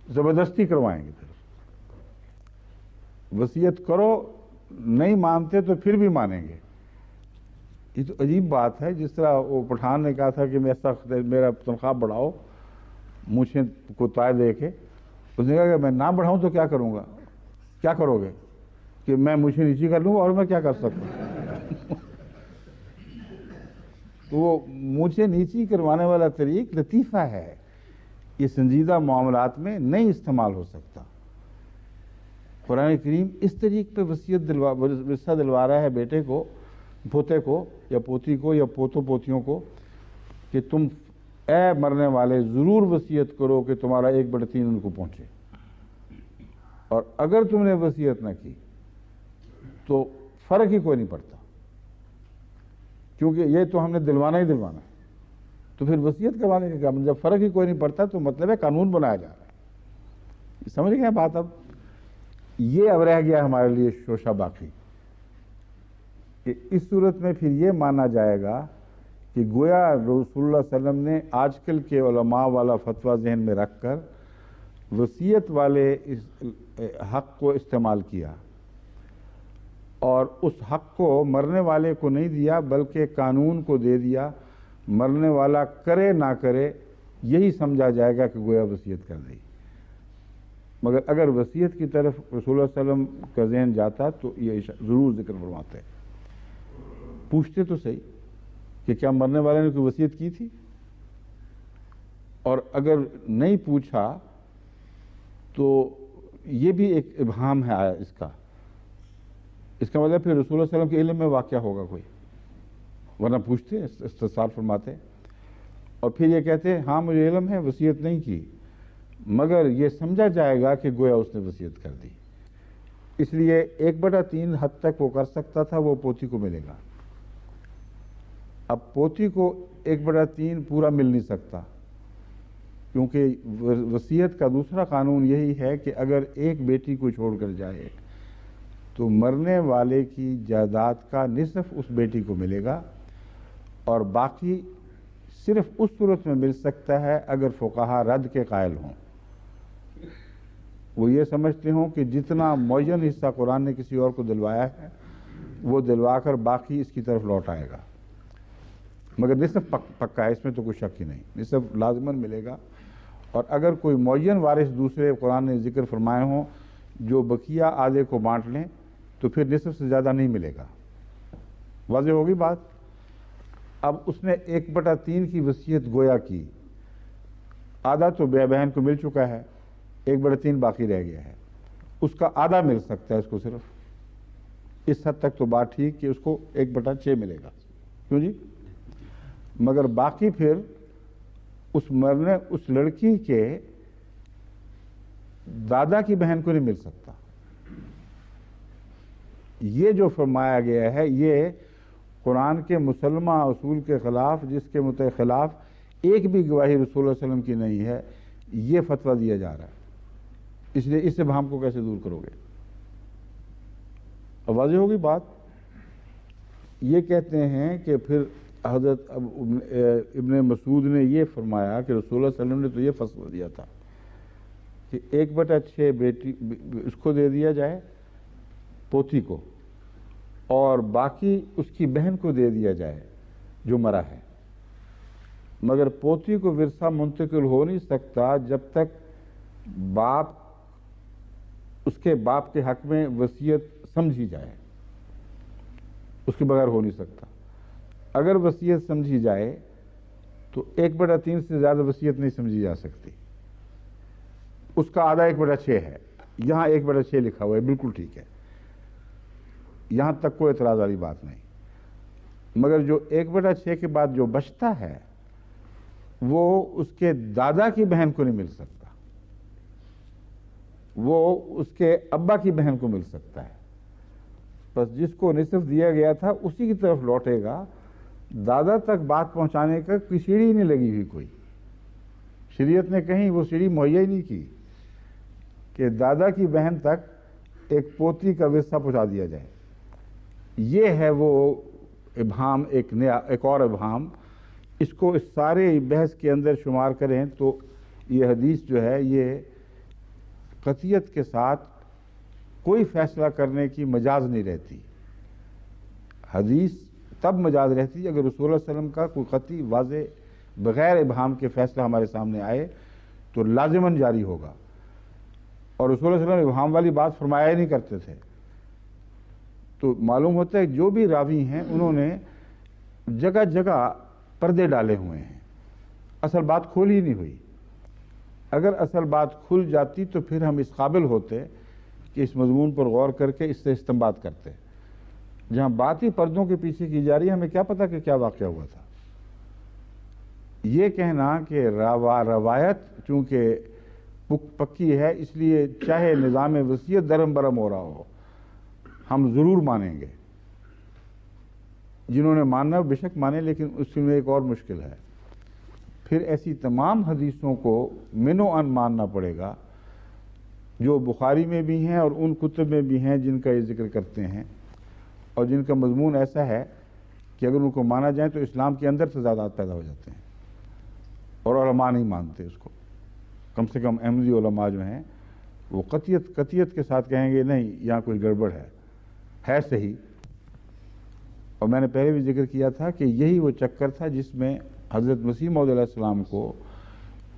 [SPEAKER 1] زبردستی کروائیں گے. پھر وصیت کرو، نہیں مانتے تو پھر بھی مانیں گے. یہ تو عجیب بات ہے. جس طرح وہ پٹھان نے کہا تھا کہ میرا تنخواہ بڑھاؤ مجھے کو تائے دے کے، اس نے کہا کہ میں نہ بڑھاؤں تو کیا کروں گا؟ کیا کرو گے؟ کہ میں مجھے نیچی کر لوں گا اور میں کیا کر سکتا ہوں؟ تو وہ مجھے نیچی کروانے والا طریق لطیفہ ہے، یہ سنجیدہ معاملات میں نہیں استعمال ہو سکتا. قرآن کریم اس طریق پہ ورثہ دلوا رہا ہے بیٹے کو، پوتے کو یا پوتی کو یا پوتوں پوتیوں کو کہ تم اے مرنے والے ضرور وصیت کرو کہ تمہارا 1/3 ان کو پہنچے، اور اگر تم نے وصیت نہ کی تو فرق ہی کوئی نہیں پڑتا، کیونکہ یہ تو ہم نے دلوانا ہی دلوانا ہے. تو پھر وصیت کروانے کا کیا؟ جب فرق ہی کوئی نہیں پڑتا تو مطلب ہے قانون بنایا جا رہا ہے. سمجھ گئے بات؟ اب یہ اب رہ گیا ہمارے لیے شوشہ باقی کہ اس صورت میں پھر یہ مانا جائے گا کہ گویا رسول اللہ صلی اللہ علیہ وسلم نے آج کل کے علماء والا فتویٰ ذہن میں رکھ کر وصیت والے اس حق کو استعمال کیا، اور اس حق کو مرنے والے کو نہیں دیا بلکہ قانون کو دے دیا، مرنے والا کرے نہ کرے یہی سمجھا جائے گا کہ گویا وصیت کر دی۔ مگر اگر وصیت کی طرف رسول اللہ صلی اللہ علیہ وسلم کا ذہن جاتا تو یہ ضرور ذکر فرماتے، پوچھتے تو صحیح کہ کیا مرنے والے نے کوئی وصیت کی تھی، اور اگر نہیں پوچھا تو یہ بھی ایک ابہام ہے اس کا مطلب پھر رسول اللہ صلی اللہ علیہ وسلم کے علم میں واقعہ ہوگا کوئی، ورنہ پوچھتے استفسار فرماتے، اور پھر یہ کہتے ہاں مجھے علم ہے وصیت نہیں کی، مگر یہ سمجھا جائے گا کہ گویا اس نے وصیت کر دی، اس لیے 1/3 حد تک وہ کر سکتا تھا، وہ پوتی کو ملے گا۔ اب پوتی کو 1/3 پورا مل نہیں سکتا، کیونکہ وصیت کا دوسرا قانون یہی ہے کہ اگر ایک بیٹی کو چھوڑ کر جائے تو مرنے والے کی جائیداد کا نصف اس بیٹی کو ملے گا، اور باقی صرف اس صورت میں مل سکتا ہے اگر فقہا رد کے قائل ہوں، وہ یہ سمجھتے ہوں کہ جتنا معین حصہ قرآن نے کسی اور کو دلوایا ہے وہ دلوا کر باقی اس کی طرف لوٹ آئے گا، مگر نصف پکا ہے، اس میں تو کوئی شک ہی نہیں، نصف لازماً ملے گا۔ اور اگر کوئی معین وارث دوسرے قرآن نے ذکر فرمائے ہوں جو بقیہ آدھے کو بانٹ لیں تو پھر نصف سے زیادہ نہیں ملے گا۔ واضح ہوگی بات؟ اب اس نے 1/3 کی وصیت گویا کی، آدھا تو بہن کو مل چکا ہے، 1/3 باقی رہ گیا ہے، اس کا آدھا مل سکتا ہے اس کو صرف، اس حد تک تو بات ٹھیک کہ اس کو 1/6 ملے گا، کیوں جی؟ مگر باقی پھر اس لڑکی کے دادا کی بہن کو نہیں مل سکتا۔ یہ جو فرمایا گیا ہے یہ قرآن کے مسلمہ اصول کے خلاف، جس کے خلاف ایک بھی گواہی رسول اللہ علیہ وسلم کی نہیں ہے، یہ فتویٰ دیا جا رہا ہے، اس لیے اس ابہام کو کیسے دور کرو گے؟ واضح ہوگی بات؟ یہ کہتے ہیں کہ پھر حضرت ابن مسعود نے یہ فرمایا کہ رسول اللہ صلی اللہ علیہ وسلم نے تو یہ فیصلہ دیا تھا کہ 1/6 بیٹی اس کو دے دیا جائے پوتی کو، اور باقی اس کی بہن کو دے دیا جائے جو مرا ہے، مگر پوتی کو ورثہ منتقل ہو نہیں سکتا جب تک باپ اس کے باپ کے حق میں وصیت سمجھی جائے، اس کے بغیر ہو نہیں سکتا۔ اگر وصیت سمجھی جائے تو 1/3 سے زیادہ وصیت نہیں سمجھی جا سکتی، اس کا آدھا 1/6 ہے، یہاں 1/6 لکھا ہوا ہے، بالکل ٹھیک ہے، یہاں تک کوئی اعتراض والی بات نہیں، مگر جو 1/6 کے بعد جو بچتا ہے وہ اس کے دادا کی بہن کو نہیں مل سکتا، وہ اس کے ابا کی بہن کو مل سکتا ہے، بس جس کو نصف دیا گیا تھا اسی کی طرف لوٹے گا، دادا تک بات پہنچانے کا کوئی سیڑھی ہی نہیں لگی ہوئی، کوئی شریعت نے کہیں وہ سیڑھی مہیا ہی نہیں کی کہ دادا کی بہن تک ایک پوتی کا ورثہ پہنچا دیا جائے۔ یہ ہے وہ ابہام، ایک اور ابہام، اس کو اس سارے بحث کے اندر شمار کریں تو یہ حدیث جو ہے یہ قطعیت کے ساتھ کوئی فیصلہ کرنے کی مجاز نہیں رہتی۔ حدیث تب مجاز رہتی اگر رسول اللہ علیہ وسلم کا کوئی قطعی واضح بغیر ابہام کے فیصلہ ہمارے سامنے آئے تو لازماً جاری ہوگا، اور رسول اللہ علیہ وسلم ابہام والی بات فرمایا ہی نہیں کرتے تھے، تو معلوم ہوتا ہے جو بھی راوی ہیں انہوں نے جگہ جگہ پردے ڈالے ہوئے ہیں، اصل بات کھولی ہی نہیں ہوئی۔ اگر اصل بات کھل جاتی تو پھر ہم اس قابل ہوتے کہ اس مضمون پر غور کر کے اس سے استنباط کرتے، جہاں بات ہی پردوں کے پیچھے کی جا رہی ہے، ہمیں کیا پتا کہ کیا واقعہ ہوا تھا۔ یہ کہنا کہ روایت چونکہ پکی ہے اس لیے چاہے نظام وصیت درم برم ہو رہا ہو ہم ضرور مانیں گے، جنہوں نے ماننا بے شک مانے، لیکن اس میں ایک اور مشکل ہے، پھر ایسی تمام حدیثوں کو من و ان ماننا پڑے گا جو بخاری میں بھی ہیں اور ان کتب میں بھی ہیں جن کا یہ ذکر کرتے ہیں اور جن کا مضمون ایسا ہے کہ اگر ان کو مانا جائے تو اسلام کے اندر تضادات پیدا ہو جاتے ہیں اور علماء نہیں مانتے اس کو. کم سے کم احمدی علماء جو ہیں وہ قطعیت کے ساتھ کہیں گے نہیں یہاں کوئی گڑبڑ ہے صحیح. اور میں نے پہلے بھی ذکر کیا تھا کہ یہی وہ چکر تھا جس میں حضرت مسیح موعود علیہ السلام کو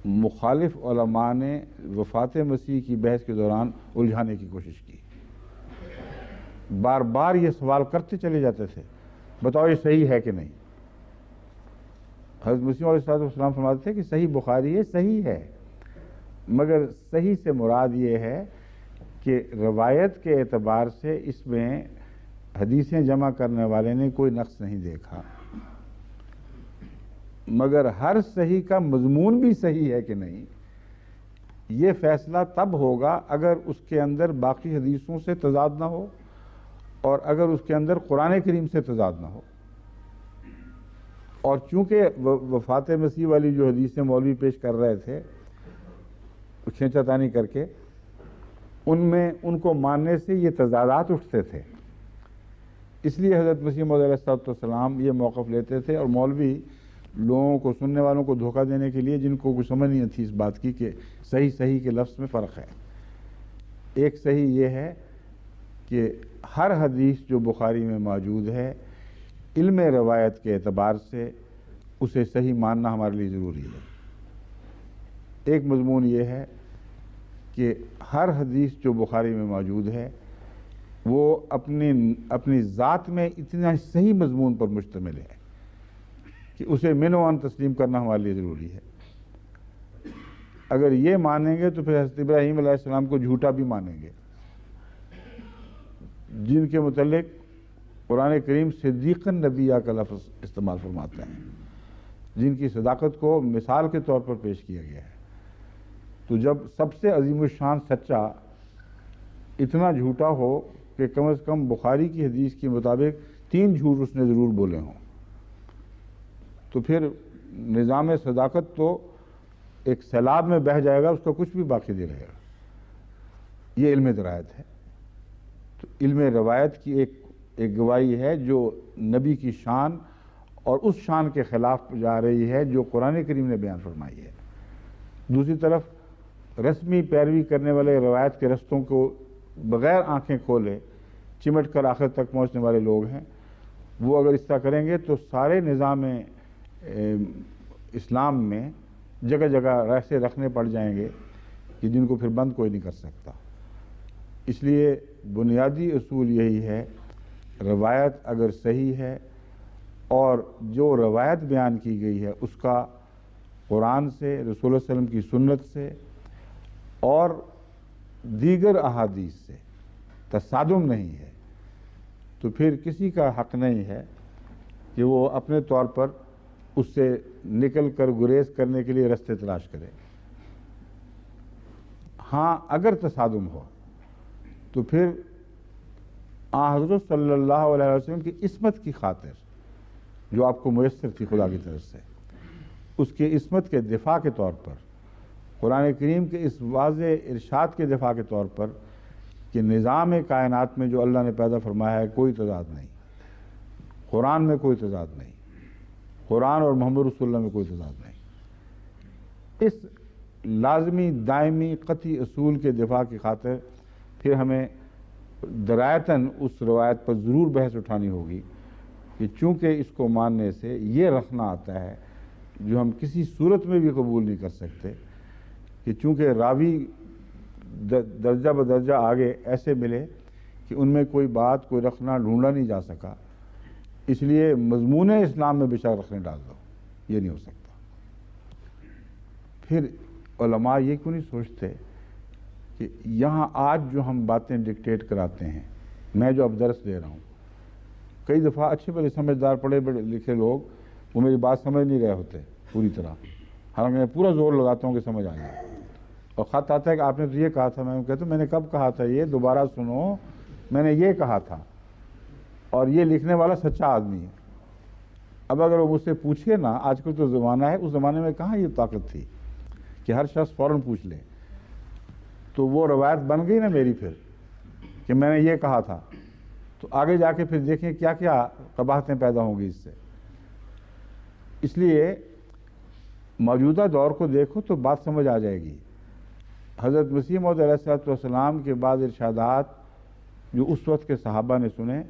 [SPEAKER 1] مخالف علماء نے وفات مسیح کی بحث کے دوران الجھانے کی کوشش کی. بار بار یہ سوال کرتے چلے جاتے تھے بتاؤ یہ صحیح ہے کہ نہیں. حضرت مسیح علیہ السلام فرماتے تھے کہ صحیح بخاری ہے صحیح ہے مگر صحیح سے مراد یہ ہے کہ روایت کے اعتبار سے اس میں حدیثیں جمع کرنے والے نے کوئی نقص نہیں دیکھا مگر ہر صحیح کا مضمون بھی صحیح ہے کہ نہیں یہ فیصلہ تب ہوگا اگر اس کے اندر باقی حدیثوں سے تضاد نہ ہو اور اگر اس کے اندر قرآن کریم سے تضاد نہ ہو. اور چونکہ وفات مسیح والی جو حدیثیں مولوی پیش کر رہے تھے کھینچا تانی کر کے ان میں ان کو ماننے سے یہ تضادات اٹھتے تھے. اس لیے حضرت مسیح موعود علیہ السلام یہ موقف لیتے تھے اور مولوی لوگوں کو سننے والوں کو دھوکہ دینے کے لیے جن کو کچھ سمجھ نہیں تھی اس بات کی کہ صحیح کے لفظ میں فرق ہے. ایک صحیح یہ ہے کہ ہر حدیث جو بخاری میں موجود ہے علم روایت کے اعتبار سے اسے صحیح ماننا ہمارے لیے ضروری ہے. ایک مضمون یہ ہے کہ ہر حدیث جو بخاری میں موجود ہے وہ اپنی ذات میں اتنا صحیح مضمون پر مشتمل ہے کہ اسے من و عن تسلیم کرنا ہمارے لیے ضروری ہے. اگر یہ مانیں گے تو پھر حضرت ابراہیم علیہ السلام کو جھوٹا بھی مانیں گے جن کے متعلق قرآن کریم صدیقا نبیہ کا لفظ استعمال فرماتا ہے جن کی صداقت کو مثال کے طور پر پیش کیا گیا ہے. تو جب سب سے عظیم الشان سچا اتنا جھوٹا ہو کہ کم از کم بخاری کی حدیث کے مطابق 3 جھوٹ اس نے ضرور بولے ہوں تو پھر نظام صداقت تو ایک سیلاب میں بہہ جائے گا اس کا کچھ بھی باقی نہیں رہے گا. یہ علم روایت ہے. تو علم روایت کی ایک گواہی ہے جو نبی کی شان اور اس شان کے خلاف جا رہی ہے جو قرآن کریم نے بیان فرمائی ہے. دوسری طرف رسمی پیروی کرنے والے روایت کے رستوں کو بغیر آنکھیں کھولے چمٹ کر آخر تک پہنچنے والے لوگ ہیں وہ اگر اس طرح کریں گے تو سارے نظام اسلام میں جگہ جگہ ایسے رکھنے پڑ جائیں گے کہ جن کو پھر بند کوئی نہیں کر سکتا. اس لیے بنیادی اصول یہی ہے روایت اگر صحیح ہے اور جو روایت بیان کی گئی ہے اس کا قرآن سے رسول اللہ علیہ وسلم کی سنت سے اور دیگر احادیث سے تصادم نہیں ہے تو پھر کسی کا حق نہیں ہے کہ وہ اپنے طور پر اس سے نکل کر گریز کرنے کے لیے رستے تلاش کرے. ہاں اگر تصادم ہو تو پھر حضرت صلی اللہ علیہ وسلم کی عصمت کی خاطر جو آپ کو میسر تھی خدا کی طرف سے اس کی عصمت کے دفاع کے طور پر قرآن کریم کے اس واضح ارشاد کے دفاع کے طور پر کہ نظام کائنات میں جو اللہ نے پیدا فرمایا ہے کوئی تضاد نہیں قرآن میں کوئی تضاد نہیں قرآن اور محمد رسول اللہ میں کوئی تضاد نہیں. اس لازمی دائمی قطعی اصول کے دفاع کی خاطر پھر ہمیں درایتاً اس روایت پر ضرور بحث اٹھانی ہوگی کہ چونکہ اس کو ماننے سے یہ رکھنا آتا ہے جو ہم کسی صورت میں بھی قبول نہیں کر سکتے کہ چونکہ راوی درجہ بدرجہ آگے ایسے ملے کہ ان میں کوئی بات کوئی رکھنا ڈھونڈا نہیں جا سکا اس لیے مضمون اسلام میں بے شک رکھنے ڈال دو یہ نہیں ہو سکتا. پھر علماء یہ کیوں نہیں سوچتے کہ یہاں آج جو ہم باتیں ڈکٹیٹ کراتے ہیں میں جو اب درس دے رہا ہوں کئی دفعہ اچھے بڑے سمجھدار پڑھے بڑے لکھے لوگ وہ میری بات سمجھ نہیں رہے ہوتے پوری طرح حالانکہ میں پورا زور لگاتا ہوں کہ سمجھ آ جائے اور خط آتا ہے کہ آپ نے تو یہ کہا تھا میں کہتا ہوں میں نے کب کہا تھا یہ دوبارہ سنو میں نے یہ کہا تھا اور یہ لکھنے والا سچا آدمی ہے. اب اگر وہ مجھ سے پوچھے نا آج کل تو زمانہ ہے اس زمانے میں کہاں یہ طاقت تھی کہ ہر شخص فوراً پوچھ لے تو وہ روایت بن گئی نا میری پھر کہ میں نے یہ کہا تھا، تو آگے جا کے پھر دیکھیں کیا کیا قباحتیں پیدا ہوں گی اس سے۔ اس لیے موجودہ دور کو دیکھو تو بات سمجھ آ جائے گی۔ حضرت مسیح موعود علیہ الصلوۃ والسلام کے بعض ارشادات جو اس وقت کے صحابہ نے سنے،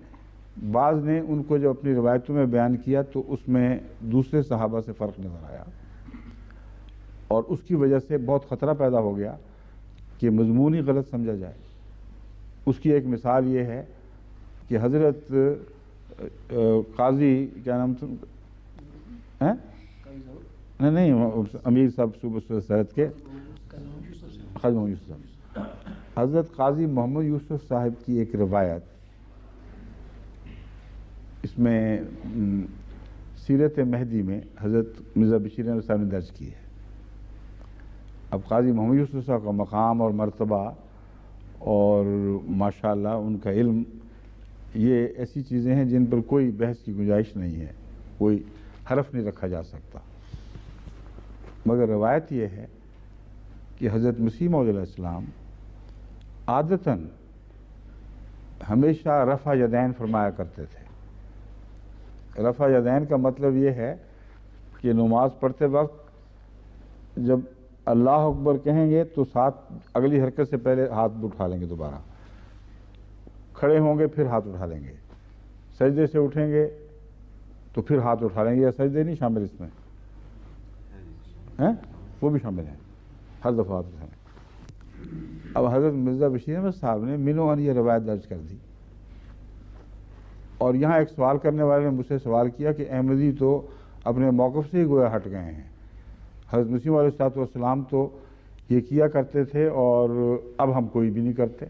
[SPEAKER 1] بعض نے ان کو جو اپنی روایتوں میں بیان کیا تو اس میں دوسرے صحابہ سے فرق نظر آیا، اور اس کی وجہ سے بہت خطرہ پیدا ہو گیا کہ مضمون ہی غلط سمجھا جائے۔ اس کی ایک مثال یہ ہے کہ حضرت قاضی کیا نام تھا، نہیں امیر صاحب صوبہ سرحد کے قاضی محمد یوسف صاحب، حضرت قاضی محمد یوسف صاحب کی ایک روایت، اس میں سیرت مہدی میں حضرت مرزا بشیر احمد صاحب نے درج کی ہے۔ اب قاضی محمد یوسف صاحب کا مقام اور مرتبہ اور ماشاءاللہ ان کا علم، یہ ایسی چیزیں ہیں جن پر کوئی بحث کی گنجائش نہیں ہے، کوئی حرف نہیں رکھا جا سکتا۔ مگر روایت یہ ہے کہ حضرت مسیح موعود علیہ السلام عادتاً ہمیشہ رفع یدین فرمایا کرتے تھے۔ رفع یدین کا مطلب یہ ہے کہ نماز پڑھتے وقت جب اللہ اکبر کہیں گے تو ساتھ اگلی حرکت سے پہلے ہاتھ اٹھا لیں گے، دوبارہ کھڑے ہوں گے پھر ہاتھ اٹھا لیں گے، سجدے سے اٹھیں گے تو پھر ہاتھ اٹھا لیں گے، یا سجدے نہیں شامل اس میں ہیں، وہ بھی شامل ہیں، ہر دفعہ ہاتھ اٹھائیں۔ اب حضرت مرزا بشیر احمد صاحب نے منو ان یہ روایت درج کر دی، اور یہاں ایک سوال کرنے والے نے مجھ سے سوال کیا کہ احمدی تو اپنے موقف سے ہی گویا ہٹ گئے ہیں، حضرت مسیح علیہ الصلوۃ والسلام تو یہ کیا کرتے تھے اور اب ہم کوئی بھی نہیں کرتے۔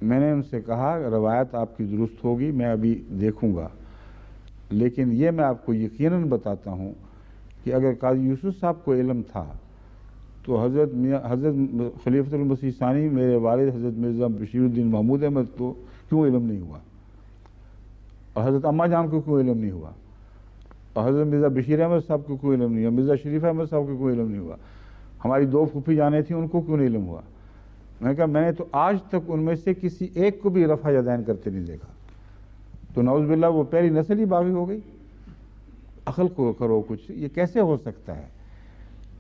[SPEAKER 1] میں نے ان سے کہا روایت آپ کی درست ہوگی، میں ابھی دیکھوں گا، لیکن یہ میں آپ کو یقیناً بتاتا ہوں کہ اگر قاضی یوسف صاحب کو علم تھا تو حضرت خلیفۃ المسیح ثانی میرے والد حضرت مرزا بشیر الدین محمود احمد کو کیوں علم نہیں ہوا، اور حضرت اماں جان کو کیوں علم نہیں ہوا، اور حضرت مرزا بشیر احمد صاحب کو کوئی علم نہیں ہوا، مرزا شریف احمد صاحب کو کوئی علم نہیں ہوا، ہماری دو پھوپھی جانیں تھیں ان کو کیوں نہیں علم ہوا۔ میں نے کہا میں نے تو آج تک ان میں سے کسی ایک کو بھی رفع یدین کرتے نہیں دیکھا، تو نعوذ باللہ وہ پہلی نسل ہی باغی ہو گئی۔ عقل کو کرو کچھ، یہ کیسے ہو سکتا ہے؟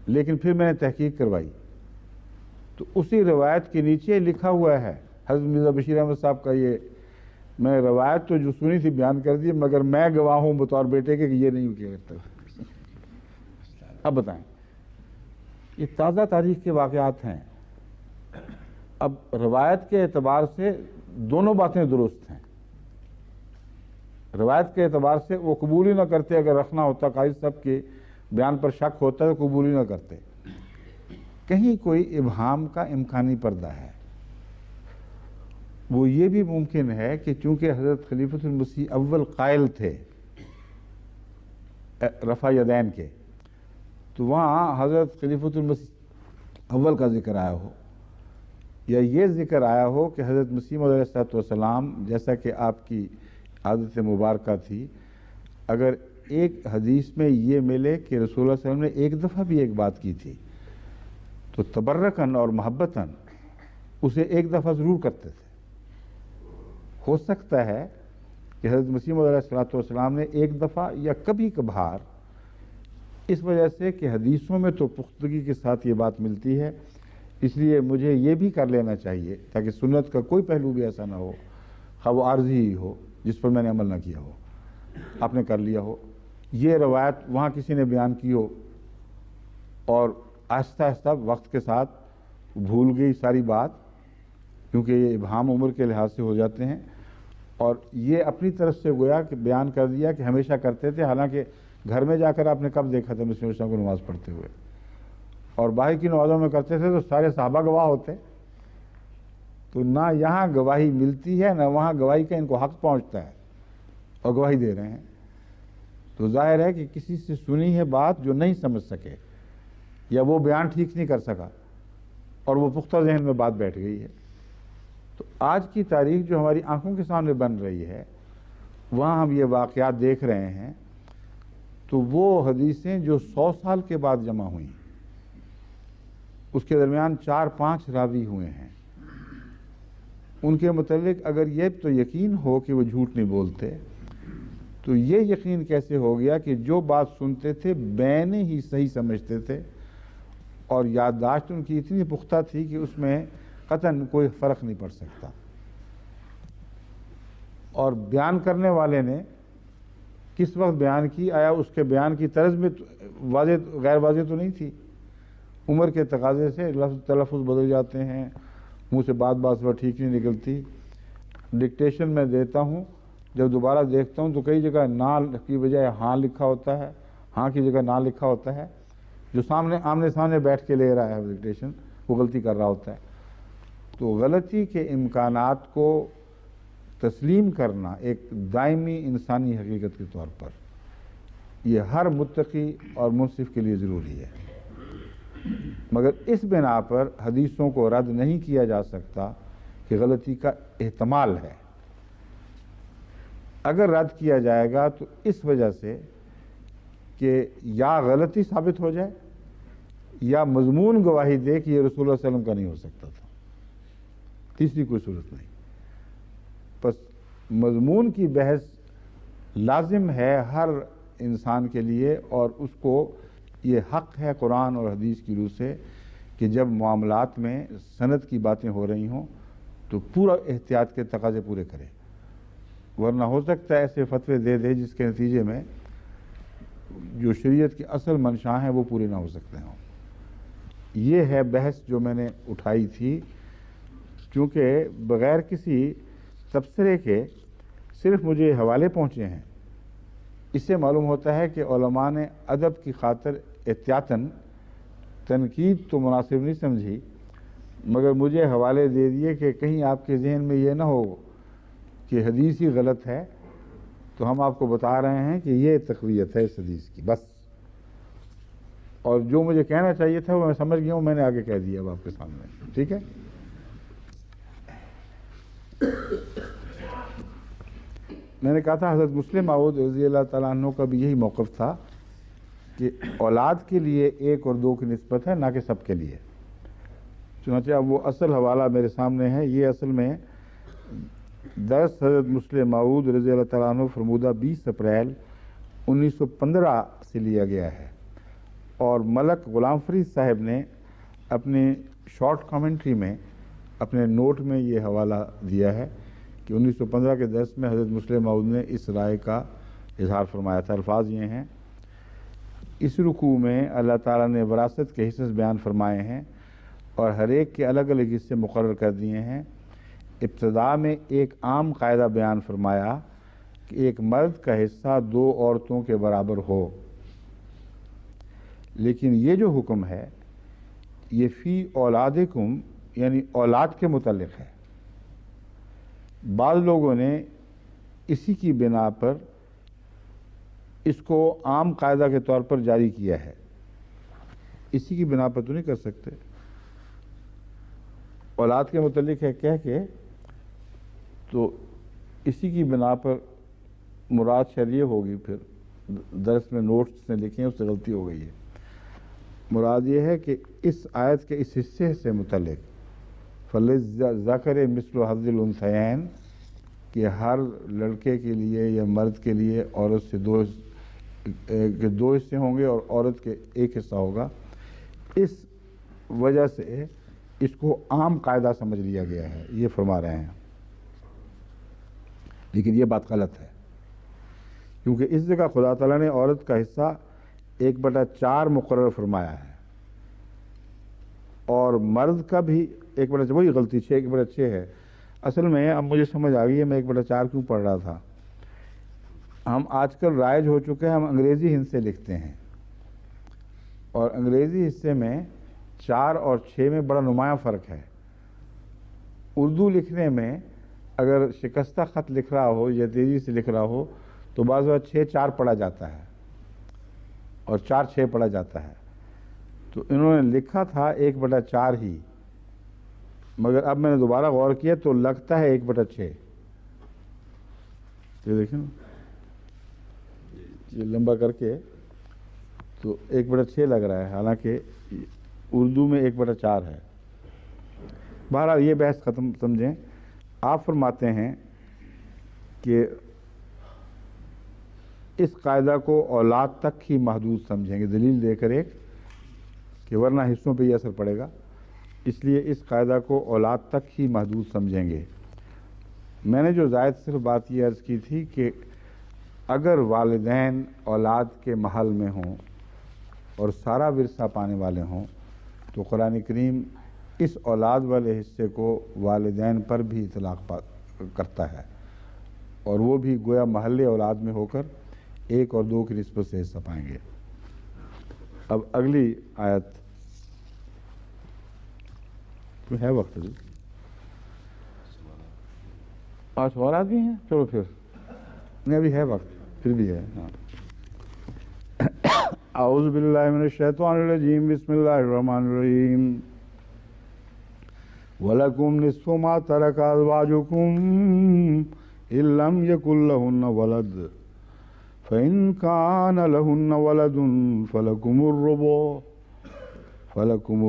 [SPEAKER 1] لیکن پھر میں نے تحقیق کروائی تو اسی روایت کے نیچے لکھا ہوا ہے حضرت مرزا بشیر احمد صاحب کا، یہ میں روایت تو جو سنی تھی بیان کر دی، مگر میں گواہ ہوں بطور بیٹے کے کہ یہ نہیں کیا کرتا۔ اب بتائیں، یہ تازہ تاریخ کے واقعات ہیں۔ اب روایت کے اعتبار سے دونوں باتیں درست ہیں، روایت کے اعتبار سے وہ قبول ہی نہ کرتے، اگر رکھنا ہوتا قاضی صاحب کے بیان پر شک ہوتا ہے تو قبول ہی نہ کرتے۔ کہیں کوئی ابہام کا امکانی پردہ ہے، وہ یہ بھی ممکن ہے کہ چونکہ حضرت خلیفۃ المسیح اول قائل تھے رفع یدین کے، تو وہاں حضرت خلیفۃ المسیح اول کا ذکر آیا ہو، یا یہ ذکر آیا ہو کہ حضرت مسیح موعود علیہ الصلوۃ والسلام جیسا کہ آپ کی عادت مبارکہ تھی، اگر ایک حدیث میں یہ ملے کہ رسول اللہ صلی اللہ علیہ وسلم نے ایک دفعہ بھی ایک بات کی تھی تو تبرکاً اور محبتاً اسے ایک دفعہ ضرور کرتے تھے۔ ہو سکتا ہے کہ حضرت مسیح موعود علیہ الصلوۃ والسلام نے ایک دفعہ یا کبھی کبھار، اس وجہ سے کہ حدیثوں میں تو پختگی کے ساتھ یہ بات ملتی ہے، اس لیے مجھے یہ بھی کر لینا چاہیے تاکہ سنت کا کوئی پہلو بھی ایسا نہ ہو، خواہ وہ عارضی ہی ہو جس پر میں نے عمل نہ کیا ہو، آپ نے کر لیا ہو، یہ روایت وہاں کسی نے بیان کی ہو اور آہستہ آہستہ وقت کے ساتھ بھول گئی ساری بات، کیونکہ یہ ابہام عمر کے لحاظ سے ہو جاتے ہیں، اور یہ اپنی طرف سے گویا کہ بیان کر دیا کہ ہمیشہ کرتے تھے، حالانکہ گھر میں جا کر آپ نے کب دیکھا تھا مسیح علیہ السلام کو نماز پڑھتے ہوئے، اور باہر کی نمازوں میں کرتے تھے تو سارے صحابہ گواہ ہوتے، تو نہ یہاں گواہی ملتی ہے نہ وہاں گواہی کا ان کو حق پہنچتا ہے، اور گواہی دے رہے ہیں، تو ظاہر ہے کہ کسی سے سنی ہے بات جو نہیں سمجھ سکے یا وہ بیان ٹھیک نہیں کر سکا اور وہ پختہ ذہن میں بات بیٹھ گئی ہے۔ تو آج کی تاریخ جو ہماری آنکھوں کے سامنے بن رہی ہے، وہاں ہم یہ واقعات دیکھ رہے ہیں، تو وہ حدیثیں جو 100 سال کے بعد جمع ہوئیں، اس کے درمیان 4-5 راوی ہوئے ہیں، ان کے متعلق اگر یہ تو یقین ہو کہ وہ جھوٹ نہیں بولتے، تو یہ یقین کیسے ہو گیا کہ جو بات سنتے تھے بین ہی صحیح سمجھتے تھے، اور یادداشت ان کی اتنی پختہ تھی کہ اس میں قطعاً کوئی فرق نہیں پڑ سکتا، اور بیان کرنے والے نے کس وقت بیان کی، آیا اس کے بیان کی طرز میں واضح غیر واضح تو نہیں تھی، عمر کے تقاضے سے لفظ تلفظ بدل جاتے ہیں، منہ سے بات ٹھیک نہیں نکلتی، ڈکٹیشن میں دیتا ہوں، جب دوبارہ دیکھتا ہوں تو کئی جگہ نا کی بجائے ہاں لکھا ہوتا ہے، ہاں کی جگہ نا لکھا ہوتا ہے، جو آمنے سامنے بیٹھ کے لے رہا ہے ڈکٹیشن وہ غلطی کر رہا ہوتا ہے۔ تو غلطی کے امکانات کو تسلیم کرنا ایک دائمی انسانی حقیقت کے طور پر یہ ہر متقی اور منصف کے لیے ضروری ہے، مگر اس بنا پر حدیثوں کو رد نہیں کیا جا سکتا کہ غلطی کا احتمال ہے۔ اگر رد کیا جائے گا تو اس وجہ سے کہ یا غلطی ثابت ہو جائے یا مضمون گواہی دے کہ یہ رسول اللہ صلی اللہ علیہ وسلم کا نہیں ہو سکتا تھا، تیسری کوئی صورت نہیں۔ پس مضمون کی بحث لازم ہے ہر انسان کے لیے، اور اس کو یہ حق ہے قرآن اور حدیث کی روح سے کہ جب معاملات میں سند کی باتیں ہو رہی ہوں تو پورا احتیاط کے تقاضے پورے کرے، ورنہ ہو سکتا ہے ایسے فتوے دے دے جس کے نتیجے میں جو شریعت کی اصل منشاں ہیں وہ پورے نہ ہو سکتے ہوں۔ یہ ہے بحث جو میں نے اٹھائی تھی، چونکہ بغیر کسی تبصرے کے صرف مجھے حوالے پہنچے ہیں، اس سے معلوم ہوتا ہے کہ علماء نے ادب کی خاطر احتیاطاً تنقید تو مناسب نہیں سمجھی، مگر مجھے حوالے دے دیے کہ کہیں آپ کے ذہن میں یہ نہ ہو کہ حدیث ہی غلط ہے، تو ہم آپ کو بتا رہے ہیں کہ یہ تقویت ہے اس حدیث کی بس، اور جو مجھے کہنا چاہیے تھا وہ میں سمجھ گیا ہوں، میں نے آگے کہہ دیا اب آپ کے سامنے، ٹھیک ہے۔ میں نے کہا تھا حضرت مسلم موعود رضی اللہ تعالیٰ عنہ کا بھی یہی موقف تھا کہ اولاد کے لیے 1 اور 2 کی نسبت ہے، نہ کہ سب کے لیے۔ چنانچہ اب وہ اصل حوالہ میرے سامنے ہے، یہ اصل میں درس حضرت مسلم موعود رضی اللہ تعالیٰ عنہ فرمودہ 20 اپریل 1915 سے لیا گیا ہے، اور ملک غلام فرید صاحب نے اپنے شارٹ کامنٹری میں اپنے نوٹ میں یہ حوالہ دیا ہے کہ 1915 کے درس میں حضرت مسلم موعود نے اس رائے کا اظہار فرمایا تھا۔ الفاظ یہ ہیں: اس رکوع میں اللہ تعالیٰ نے وراثت کے حصص بیان فرمائے ہیں اور ہر ایک کے الگ الگ حصے مقرر کر دیے ہیں۔ ابتدا میں ایک عام قاعدہ بیان فرمایا کہ ایک مرد کا حصہ 2 عورتوں کے برابر ہو، لیکن یہ جو حکم ہے یہ فی اولادکم یعنی اولاد کے متعلق ہے۔ بعض لوگوں نے اسی کی بنا پر اس کو عام قاعدہ کے طور پر جاری کیا ہے، اسی کی بنا پر تو نہیں کر سکتے، اولاد کے متعلق ہے کہہ کے، تو اسی کی بنا پر مراد شاید یہ ہوگی، پھر درس میں نوٹس نے لکھے ہیں اس سے غلطی ہو گئی ہے، مراد یہ ہے کہ اس آیت کے اس حصے سے متعلق فَلِلذَّكَرِ مِثْلُ حَظِّ الْأُنثَيَيْنِ کہ ہر لڑکے کے لیے یا مرد کے لیے عورت سے 2 حصے ہوں گے اور عورت کے 1 حصہ ہوگا، اس وجہ سے اس کو عام قاعدہ سمجھ لیا گیا ہے، یہ فرما رہے ہیں، لیکن یہ بات غلط ہے، کیونکہ اس جگہ خدا تعالیٰ نے عورت کا حصہ 1/4 مقرر فرمایا ہے، اور مرد کا بھی 1/4، وہی غلطی 1/6 ہے اصل میں۔ اب مجھے سمجھ آ گئی ہے میں 1/4 کیوں پڑھ رہا تھا۔ ہم آج کل رائج ہو چکے ہیں، ہم انگریزی حصے لکھتے ہیں، اور انگریزی حصے میں 4 اور 6 میں بڑا نمایاں فرق ہے۔ اردو لکھنے میں اگر شکستہ خط لکھ رہا ہو یا تیزی سے لکھ رہا ہو تو بعض وقت 6-4 پڑھا جاتا ہے اور 4-6 پڑھا جاتا ہے، تو انہوں نے لکھا تھا 1/4 ہی، مگر اب میں نے دوبارہ غور کیا تو لگتا ہے 1/6۔ یہ دیکھیں یہ لمبا کر کے تو 1/6 لگ رہا ہے، حالانکہ اردو میں 1/4 ہے۔ بہرحال یہ بحث ختم سمجھیں۔ آپ فرماتے ہیں کہ اس قاعدہ کو اولاد تک ہی محدود سمجھیں گے، دلیل دے کر ایک کہ ورنہ حصوں پہ یہ اثر پڑے گا، اس لیے اس قاعدہ کو اولاد تک ہی محدود سمجھیں گے۔ میں نے جو زائد صرف بات یہ عرض کی تھی کہ اگر والدین اولاد کے محل میں ہوں اور سارا ورثہ پانے والے ہوں تو قرآن کریم اس اولاد والے حصے کو والدین پر بھی اطلاق کرتا ہے، اور وہ بھی گویا محل اولاد میں ہو کر 1 اور 2 کی نسبت سے حصہ پائیں گے۔ اب اگلی آیت ہے، وقت ابھی سوالات بھی ہیں، چلو پھر نہیں ابھی ہے وقت، پھر بھی ہے۔ اعوذ باللہ من الشیطان الرجیم، بسم اللہ الرحمن الرحیم۔ وَلَكُمْ نِصْفُ مَا تَرَكَ أَزْوَاجُكُمْ إِن لَّمْ يَكُن لَّهُنَّ وَلَدٌ فَإِن كَانَ لَهُنَّ وَلَدٌ فَلَكُمُ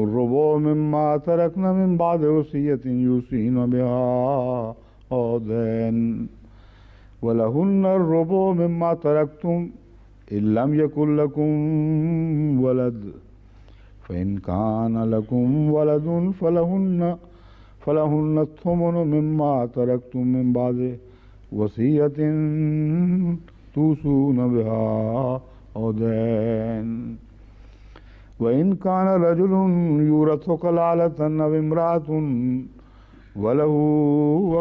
[SPEAKER 1] الرُّبُعُ مِمَّا تَرَكْنَ مِن بَعْدِ وَصِيَّةٍ يُوصِينَ بِهَا أَوْ دَيْنٍ وَلَهُنَّ الرُّبُعُ مِمَّا تَرَكْتُمْ إِن لَّمْ يَكُن لَّكُم وَلَدٌ فَإِن كَانَ لَكُم وَلَدٌ فَلَهُنَّ الثُّمُنُ مِمَّا تَرَكْتُم مِّن بَعْدِ وَصِيَّةٍ تُوصُونَ بِهَا أَوْ دَيْنٍ وَإِن كَانَ رَجُلٌ يُورَثُ كَلَالَةً أَوْ امْرَأَةٌ وَلَهُ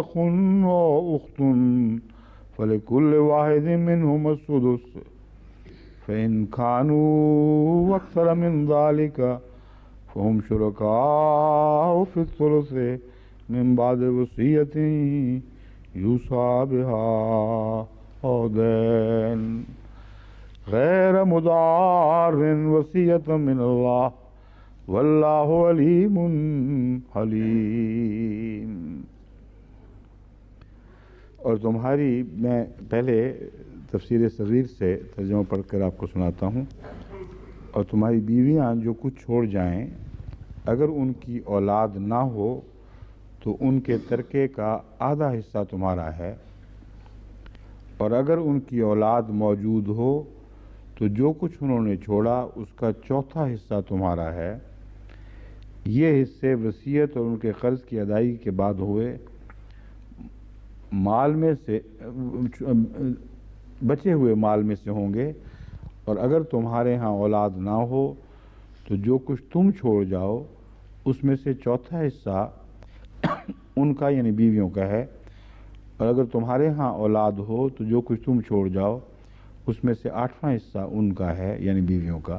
[SPEAKER 1] أَخٌ أَوْ أُخْتٌ فَلِكُلِّ وَاحِدٍ مِّنْهُمَا السُّدُسُ فَإِن كَانُوا أَكْثَرَ مِن ذَلِكَ فَهُمْ شُرَكَاءُ فِي الثُّلُثِ مِن بَعْدِ وَصِيَّةٍ يُوصَىٰ بِهَا أَوْ دَيْنٍ غَيْرَ مُضَارٍّ وَصِيَّةً مِّنَ اللَّهِ وَاللَّهُ عَلِيمٌ حَلِيمٌ۔ اور تمہاری، میں پہلے تفسیر صغیر سے ترجمہ پڑھ کر آپ کو سناتا ہوں۔ اور تمہاری بیویاں جو کچھ چھوڑ جائیں، اگر ان کی اولاد نہ ہو تو ان کے ترکے کا آدھا حصہ تمہارا ہے، اور اگر ان کی اولاد موجود ہو تو جو کچھ انہوں نے چھوڑا اس کا چوتھا حصہ تمہارا ہے۔ یہ حصے وصیت اور ان کے قرض کی ادائیگی کے بعد ہوئے مال میں سے، بچے ہوئے مال میں سے ہوں گے، اور اگر تمہارے ہاں اولاد نہ ہو تو جو کچھ تم چھوڑ جاؤ اس میں سے چوتھا حصہ ان کا یعنی بیویوں کا ہے، اور اگر تمہارے ہاں اولاد ہو تو جو کچھ تم چھوڑ جاؤ اس میں سے 8واں حصہ ان کا ہے یعنی بیویوں کا۔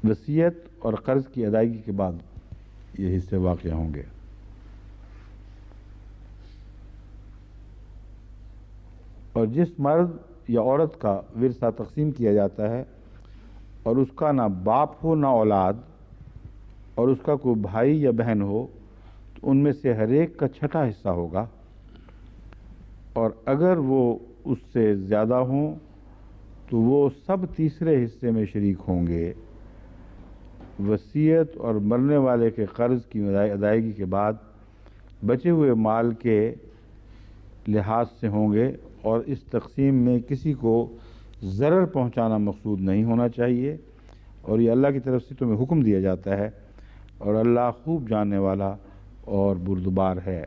[SPEAKER 1] وصیت اور قرض کی ادائیگی کے بعد یہ حصے واقع ہوں گے۔ اور جس مرد یا عورت کا ورثہ تقسیم کیا جاتا ہے اور اس کا نہ باپ ہو نہ اولاد، اور اس کا کوئی بھائی یا بہن ہو تو ان میں سے ہر ایک کا چھٹا حصہ ہوگا، اور اگر وہ اس سے زیادہ ہوں تو وہ سب تیسرے حصے میں شریک ہوں گے۔ وصیت اور مرنے والے کے قرض کی ادائیگی کے بعد بچے ہوئے مال کے لحاظ سے ہوں گے، اور اس تقسیم میں کسی کو ضرر پہنچانا مقصود نہیں ہونا چاہیے، اور یہ اللہ کی طرف سے تمہیں حکم دیا جاتا ہے، اور اللہ خوب جاننے والا اور بردبار ہے۔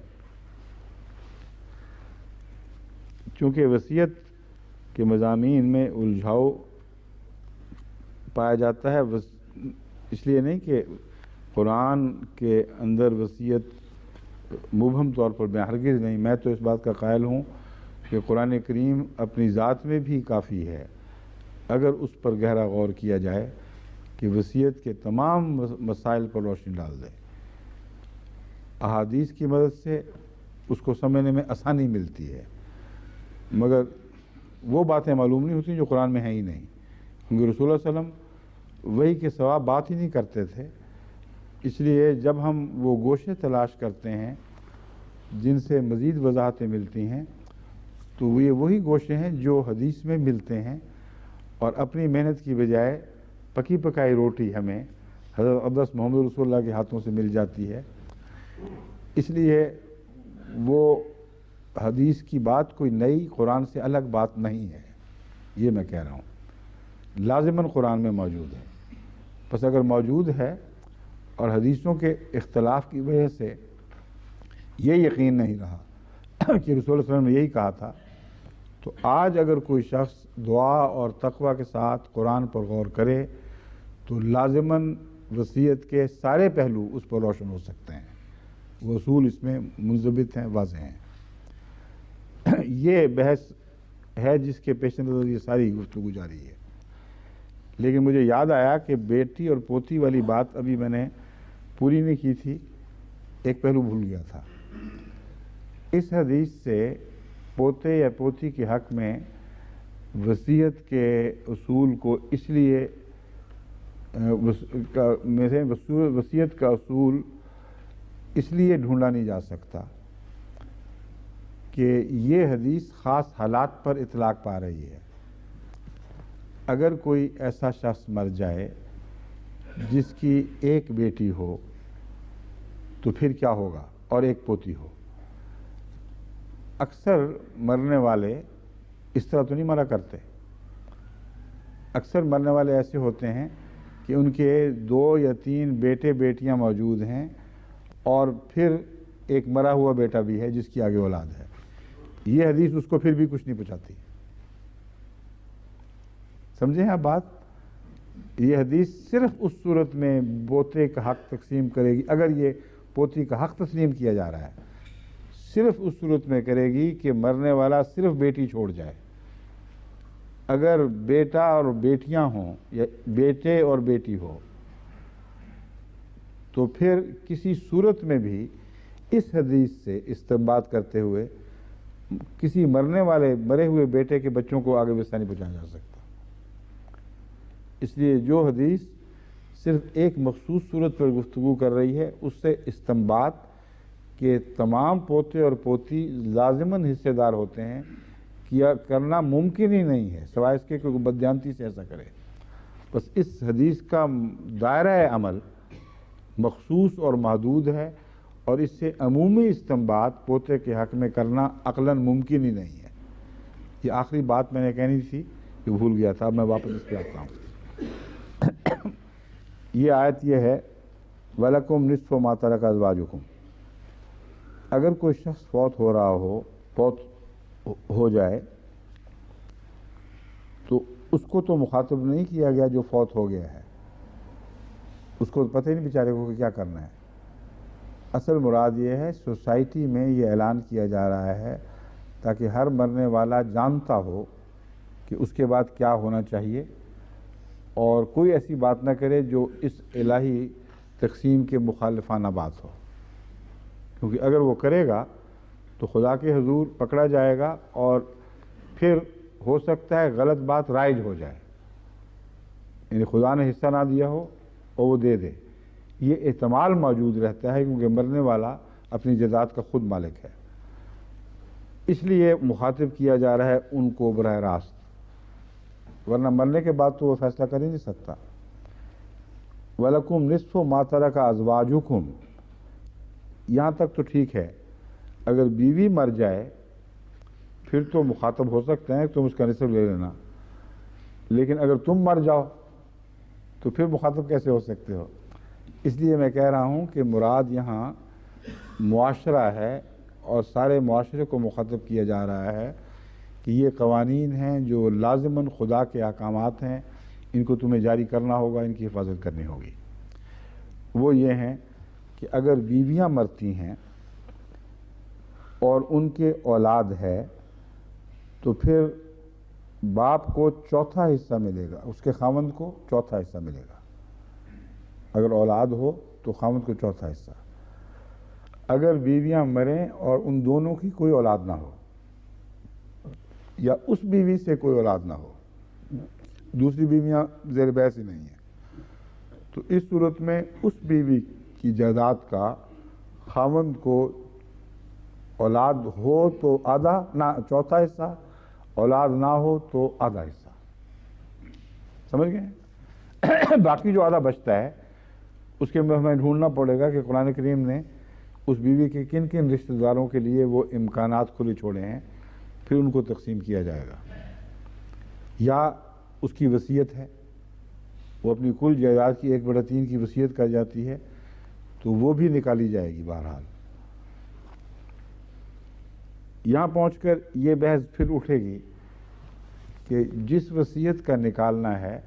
[SPEAKER 1] چونکہ وصیت کے مضامین میں الجھاؤ پایا جاتا ہے، اس لیے نہیں کہ قرآن کے اندر وصیت مبہم طور پر ہرگز نہیں، میں تو اس بات کا قائل ہوں کہ قرآن کریم اپنی ذات میں بھی کافی ہے اگر اس پر گہرا غور کیا جائے کہ وصیت کے تمام مسائل پر روشنی ڈال دے۔ احادیث کی مدد سے اس کو سمجھنے میں آسانی ملتی ہے، مگر وہ باتیں معلوم نہیں ہوتی جو قرآن میں ہیں ہی نہیں، کیونکہ رسول اللہ علیہ وسلم وحی کے سوا بات ہی نہیں کرتے تھے۔ اس لیے جب ہم وہ گوشے تلاش کرتے ہیں جن سے مزید وضاحتیں ملتی ہیں تو یہ وہی گوشے ہیں جو حدیث میں ملتے ہیں، اور اپنی محنت کی بجائے پکی پکائی روٹی ہمیں حضرت اقدس محمد رسول اللہ کے ہاتھوں سے مل جاتی ہے. اس لیے وہ حدیث کی بات کوئی نئی قرآن سے الگ بات نہیں ہے، یہ میں کہہ رہا ہوں. لازماً قرآن میں موجود ہے. بس اگر موجود ہے اور حدیثوں کے اختلاف کی وجہ سے یہ یقین نہیں رہا کہ رسول اللہ صلی اللہ علیہ وسلم نے یہی کہا تھا، تو آج اگر کوئی شخص دعا اور تقوی کے ساتھ قرآن پر غور کرے تو لازماً وصیت کے سارے پہلو اس پر روشن ہو سکتے ہیں. وہ اصول اس میں منضبط ہیں، واضح ہیں. یہ بحث ہے جس کے پیش نظر یہ ساری گفتگو جاری ہے. لیکن مجھے یاد آیا کہ بیٹی اور پوتی والی بات ابھی میں نے پوری نہیں کی تھی، ایک پہلو بھول گیا تھا. اس حدیث سے پوتے یا پوتی کے حق میں وصیت کے اصول کو اس لیے وصیت کا اصول اس لیے ڈھونڈا نہیں جا سکتا کہ یہ حدیث خاص حالات پر اطلاق پا رہی ہے. اگر کوئی ایسا شخص مر جائے جس کی ایک بیٹی ہو تو پھر کیا ہوگا، اور ایک پوتی ہو. اکثر مرنے والے اس طرح تو نہیں مرا کرتے. اکثر مرنے والے ایسے ہوتے ہیں کہ ان کے 2 یا 3 بیٹے بیٹیاں موجود ہیں اور پھر ایک مرا ہوا بیٹا بھی ہے جس کی آگے اولاد ہے. یہ حدیث اس کو پھر بھی کچھ نہیں پہنچاتی. سمجھیں آپ بات؟ یہ حدیث صرف اس صورت میں پوتے کا حق تقسیم کرے گی، اگر یہ پوتی کا حق تسلیم کیا جا رہا ہے، صرف اس صورت میں کرے گی کہ مرنے والا صرف بیٹی چھوڑ جائے. اگر بیٹا اور بیٹیاں ہوں یا بیٹے اور بیٹی ہو تو پھر کسی صورت میں بھی اس حدیث سے استنباط کرتے ہوئے کسی مرے ہوئے بیٹے کے بچوں کو آگے وصیت نہیں پہنچایا جا سکتا. اس لیے جو حدیث صرف ایک مخصوص صورت پر گفتگو کر رہی ہے، اس سے استنباط کہ تمام پوتے اور پوتی لازماً حصے دار ہوتے ہیں، کیا کرنا ممکن ہی نہیں ہے سوائے اس کے کہ کوئی بددیانتی سے ایسا کرے. بس اس حدیث کا دائرہ عمل مخصوص اور محدود ہے، اور اس سے عمومی استنباط پوتے کے حق میں کرنا عقلاً ممکن ہی نہیں ہے. یہ آخری بات میں نے کہنی تھی کہ بھول گیا تھا، میں واپس اس پہ آتا ہوں. یہ آیت یہ ہے وَلَكُمْ نِصْفُ مَا تَرَكَ أَزْوَاجُكُمْ. اگر کوئی شخص فوت ہو رہا ہو، فوت ہو جائے، تو اس کو تو مخاطب نہیں کیا گیا جو فوت ہو گیا ہے. اس کو پتہ ہی نہیں بیچارے کو کہ کیا کرنا ہے. اصل مراد یہ ہے سوسائٹی میں یہ اعلان کیا جا رہا ہے تاکہ ہر مرنے والا جانتا ہو کہ اس کے بعد کیا ہونا چاہیے، اور کوئی ایسی بات نہ کرے جو اس الہی تقسیم کے مخالفانہ بات ہو. کیونکہ اگر وہ کرے گا تو خدا کے حضور پکڑا جائے گا اور پھر ہو سکتا ہے غلط بات رائج ہو جائے، یعنی خدا نے حصہ نہ دیا ہو اور وہ دے دے. یہ احتمال موجود رہتا ہے کیونکہ مرنے والا اپنی جائیداد کا خود مالک ہے. اس لیے مخاطب کیا جا رہا ہے ان کو براہ راست، ورنہ مرنے کے بعد تو وہ فیصلہ کر ہی نہیں سکتا. وَلَكُمْ نِصْفُ مَا تَرَكَ أَزْوَاجُكُمْ. یہاں تک تو ٹھیک ہے. اگر بیوی مر جائے پھر تو مخاطب ہو سکتے ہیں تم اس کا نصف لے لینا، لیکن اگر تم مر جاؤ تو پھر مخاطب کیسے ہو سکتے ہو؟ اس لیے میں کہہ رہا ہوں کہ مراد یہاں معاشرہ ہے اور سارے معاشرے کو مخاطب کیا جا رہا ہے کہ یہ قوانین ہیں جو لازماً خدا کے احکامات ہیں، ان کو تمہیں جاری کرنا ہوگا، ان کی حفاظت کرنی ہوگی. وہ یہ ہیں کہ اگر بیویاں مرتی ہیں اور ان کے اولاد ہے تو پھر باپ کو چوتھا حصہ ملے گا، اس کے خاوند کو چوتھا حصہ ملے گا. اگر اولاد ہو تو خاوند کو چوتھا حصہ. اگر بیویاں مریں اور ان دونوں کی کوئی اولاد نہ ہو یا اس بیوی سے کوئی اولاد نہ ہو، دوسری بیویاں زیر بحث ہی نہیں ہیں، تو اس صورت میں اس بیوی کی جائیداد کا خاوند کو اولاد ہو تو آدھا نہ چوتھا حصہ، اولاد نہ ہو تو آدھا حصہ. سمجھ گئے؟ باقی جو آدھا بچتا ہے اس کے میں ہمیں ڈھونڈنا پڑے گا کہ قرآن کریم نے اس بیوی کے کن کن رشتہ داروں کے لیے وہ امکانات کھلے چھوڑے ہیں، پھر ان کو تقسیم کیا جائے گا۔ یا اس کی وصیت ہے، وہ اپنی کل جائیداد کی 1/3 کی وصیت کر جاتی ہے تو وہ بھی نکالی جائے گی۔ بہرحال یہاں پہنچ کر یہ بحث پھر اٹھے گی کہ جس وصیت کا نکالنا ہے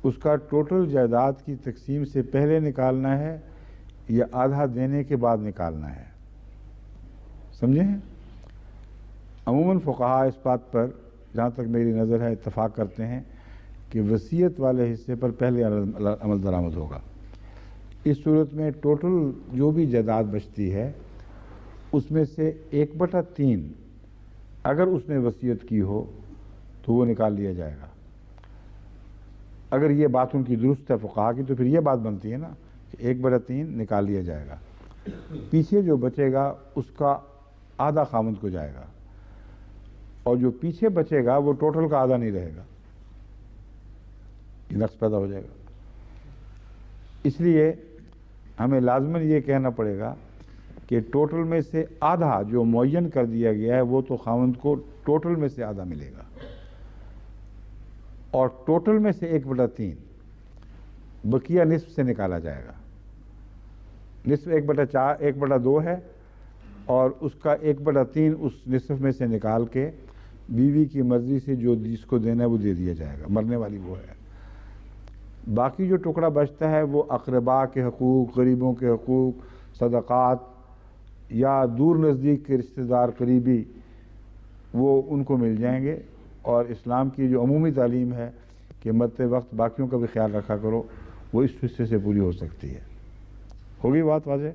[SPEAKER 1] اس کا ٹوٹل جائیداد کی تقسیم سے پہلے نکالنا ہے یا آدھا دینے کے بعد نکالنا ہے، سمجھے ہیں؟ عموماً فقہاء اس بات پر جہاں تک میری نظر ہے اتفاق کرتے ہیں کہ وصیت والے حصے پر پہلے عمل درآمد ہوگا۔ اس صورت میں ٹوٹل جو بھی جائیداد بچتی ہے اس میں سے 1/3 اگر اس نے وصیت کی ہو تو وہ نکال لیا جائے گا۔ اگر یہ بات ان کی درست ہے فقہاء کی تو پھر یہ بات بنتی ہے نا کہ 1/3 نکال لیا جائے گا، پیچھے جو بچے گا اس کا آدھا خاوند کو جائے گا، اور جو پیچھے بچے گا وہ ٹوٹل کا آدھا نہیں رہے گا، یہ نقص پیدا ہو جائے گا۔ اس لیے ہمیں لازماً یہ کہنا پڑے گا کہ ٹوٹل میں سے آدھا جو معین کر دیا گیا ہے وہ تو خاوند کو ٹوٹل میں سے آدھا ملے گا، اور ٹوٹل میں سے 1/3 بقیہ نصف سے نکالا جائے گا۔ نصف 1/2 ہے، اور اس کا 1/3 اس نصف میں سے نکال کے بیوی کی مرضی سے جو جس کو دینا ہے وہ دے دیا جائے گا، مرنے والی وہ ہے۔ باقی جو ٹکڑا بچتا ہے وہ اقرباء کے حقوق، غریبوں کے حقوق، صدقات یا دور نزدیک کے رشتہ دار قریبی وہ ان کو مل جائیں گے، اور اسلام کی جو عمومی تعلیم ہے کہ مرتے وقت باقیوں کا بھی خیال رکھا کرو وہ اس حصے سے پوری ہو سکتی ہے۔ ہوگی بات واضح؟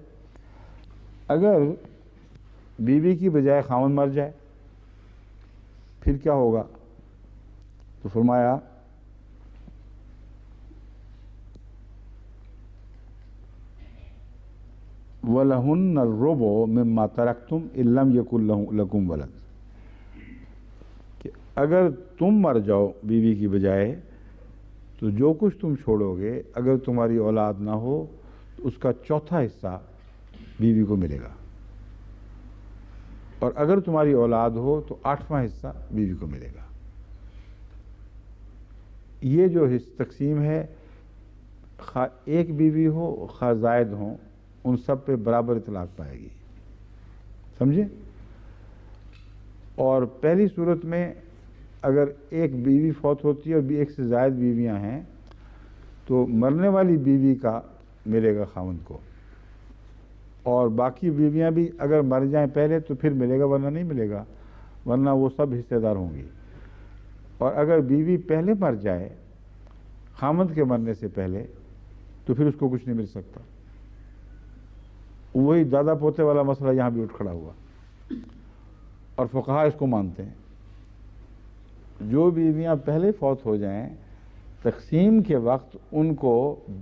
[SPEAKER 1] اگر بیوی کی بجائے خاوند مر جائے پھر کیا ہوگا؟ تو فرمایا وَلَهُنَّ الرُّبُعُ مِمَّا تَرَكْتُمْ إِن لَّمْ يَكُن لَّكُمْ وَلَدٌ، کہ اگر تم مر جاؤ بیوی کی بجائے تو جو کچھ تم چھوڑو گے اگر تمہاری اولاد نہ ہو تو اس کا چوتھا حصہ بیوی کو ملے گا، اور اگر تمہاری اولاد ہو تو 8واں حصہ بیوی کو ملے گا۔ یہ جو تقسیم ہے خواہ ایک بیوی ہو خواہ زائد ہوں ان سب پہ برابر اطلاق پائے گی، سمجھے؟ اور پہلی صورت میں اگر ایک بیوی فوت ہوتی ہے اور ایک سے زائد بیویاں ہیں تو مرنے والی بیوی کا ملے گا خاوند کو، اور باقی بیویاں بھی اگر مر جائیں پہلے تو پھر ملے گا، ورنہ نہیں ملے گا، ورنہ وہ سب حصے دار ہوں گی۔ اور اگر بیوی پہلے مر جائے خاوند کے مرنے سے پہلے تو پھر اس کو کچھ نہیں مل سکتا۔ وہی دادا پوتے والا مسئلہ یہاں بھی اٹھ کھڑا ہوا، اور فقہاء اس کو مانتے ہیں۔ جو بیویاں پہلے فوت ہو جائیں تقسیم کے وقت ان کو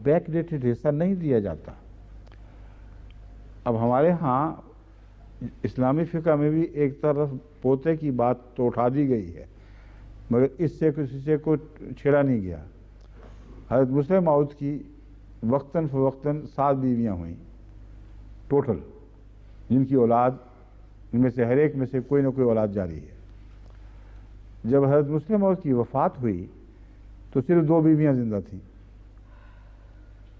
[SPEAKER 1] بیک ڈیٹڈ حصہ نہیں دیا جاتا۔ اب ہمارے ہاں اسلامی فقہ میں بھی ایک طرف پوتے کی بات تو اٹھا دی گئی ہے مگر اس سے کسی سے کو چھیڑا نہیں گیا۔ حضرت مسلم موعود کی وقتاً فوقتاً 7 بیویاں ہوئیں ٹوٹل، جن کی اولاد ان میں سے ہر ایک میں سے کوئی نہ کوئی اولاد جاری ہے۔ جب حضرت مسلم موعود کی وفات ہوئی تو صرف 2 بیویاں زندہ تھیں،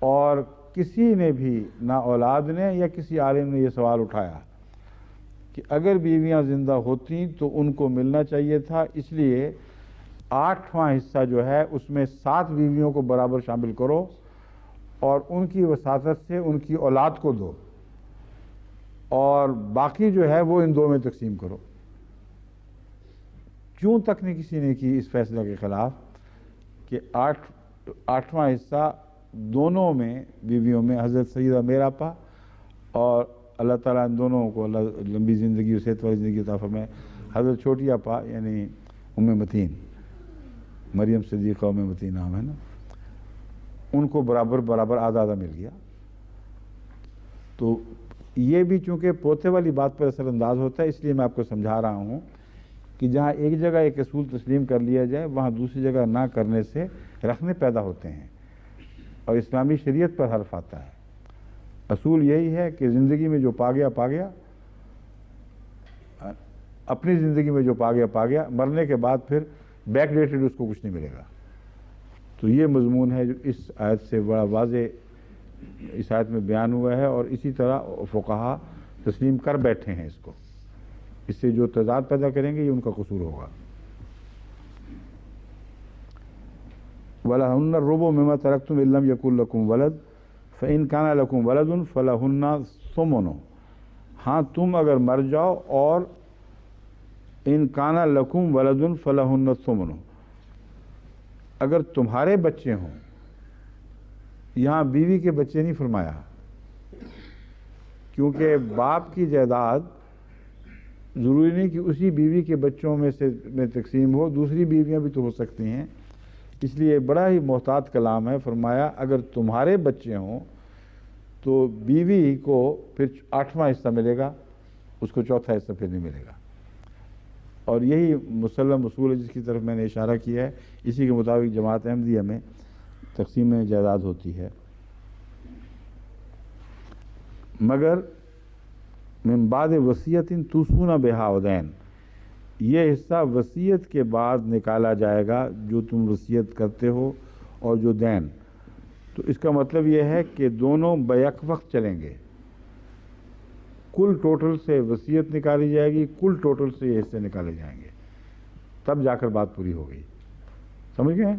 [SPEAKER 1] اور کسی نے بھی نہ اولاد نے یا کسی عالم نے یہ سوال اٹھایا کہ اگر بیویاں زندہ ہوتیں تو ان کو ملنا چاہیے تھا، اس لیے 8واں حصہ جو ہے اس میں 7 بیویوں کو برابر شامل کرو اور ان کی وساطت سے ان کی اولاد کو دو، اور باقی جو ہے وہ ان 2 میں تقسیم کرو۔ کیوں تک نہیں کسی نے کی اس فیصلے کے خلاف کہ 8واں حصہ دونوں میں بیویوں میں حضرت سیدہ میرا آپا، اور اللہ تعالیٰ ان دونوں کو اللہ لمبی زندگی اور صحت والی زندگی عطا فرمائے، حضرت چھوٹی آپا یعنی ام متین، مریم صدیقہ ام متین نام ہے نا، ان کو برابر آدھا مل گیا۔ تو یہ بھی چونکہ پوتے والی بات پر اثر انداز ہوتا ہے، اس لیے میں آپ کو سمجھا رہا ہوں کہ جہاں ایک جگہ ایک اصول تسلیم کر لیا جائے وہاں دوسری جگہ نہ کرنے سے رکھنے پیدا ہوتے ہیں اور اسلامی شریعت پر حرف آتا ہے۔ اصول یہی ہے کہ زندگی میں جو پا گیا پا گیا، اپنی زندگی میں جو پا گیا پا گیا، مرنے کے بعد پھر بیک ڈیٹڈ اس کو کچھ نہیں ملے گا۔ تو یہ مضمون ہے جو اس آیت سے بڑا واضح اس آیت میں بیان ہوا ہے، اور اسی طرح فقہا تسلیم کر بیٹھے ہیں اس کو۔ اس سے جو تضاد پیدا کریں گے یہ ان کا قصور ہوگا۔ وَلَهُنَّ الرُّبُعُ مِمَّا تَرَكْتُمْ إِن لَّمْ يَكُن لَّكُمْ وَلَدٌ فَإِن كَانَ لَكُمْ وَلَدٌ فَلَهُنَّ الثُّمُنُ، ہاں تم اگر مر جاؤ اور ان کان لکم ولدن فلہن الثمن، اگر تمہارے بچے ہوں، یہاں بیوی کے بچے نہیں فرمایا، کیونکہ باپ کی جائیداد ضروری نہیں کہ اسی بیوی کے بچوں میں تقسیم ہو، دوسری بیویاں بھی تو ہو سکتی ہیں، اس لیے بڑا ہی محتاط کلام ہے۔ فرمایا اگر تمہارے بچے ہوں تو بیوی کو پھر 8واں حصہ ملے گا، اس کو چوتھا حصہ پھر نہیں ملے گا، اور یہی مسلم اصول ہے جس کی طرف میں نے اشارہ کیا ہے۔ اسی کے مطابق جماعت احمدیہ میں تقسیم جائیداد ہوتی ہے۔ مگر من بعد وصیت توصون بہا ودین، یہ حصہ وصیت کے بعد نکالا جائے گا جو تم وصیت کرتے ہو اور جو دین، تو اس کا مطلب یہ ہے کہ دونوں بیک وقت چلیں گے، کل ٹوٹل سے وصیت نکالی جائے گی، کل ٹوٹل سے یہ حصے نکالے جائیں گے، تب جا کر بات پوری ہو گئی۔ سمجھ گئے؟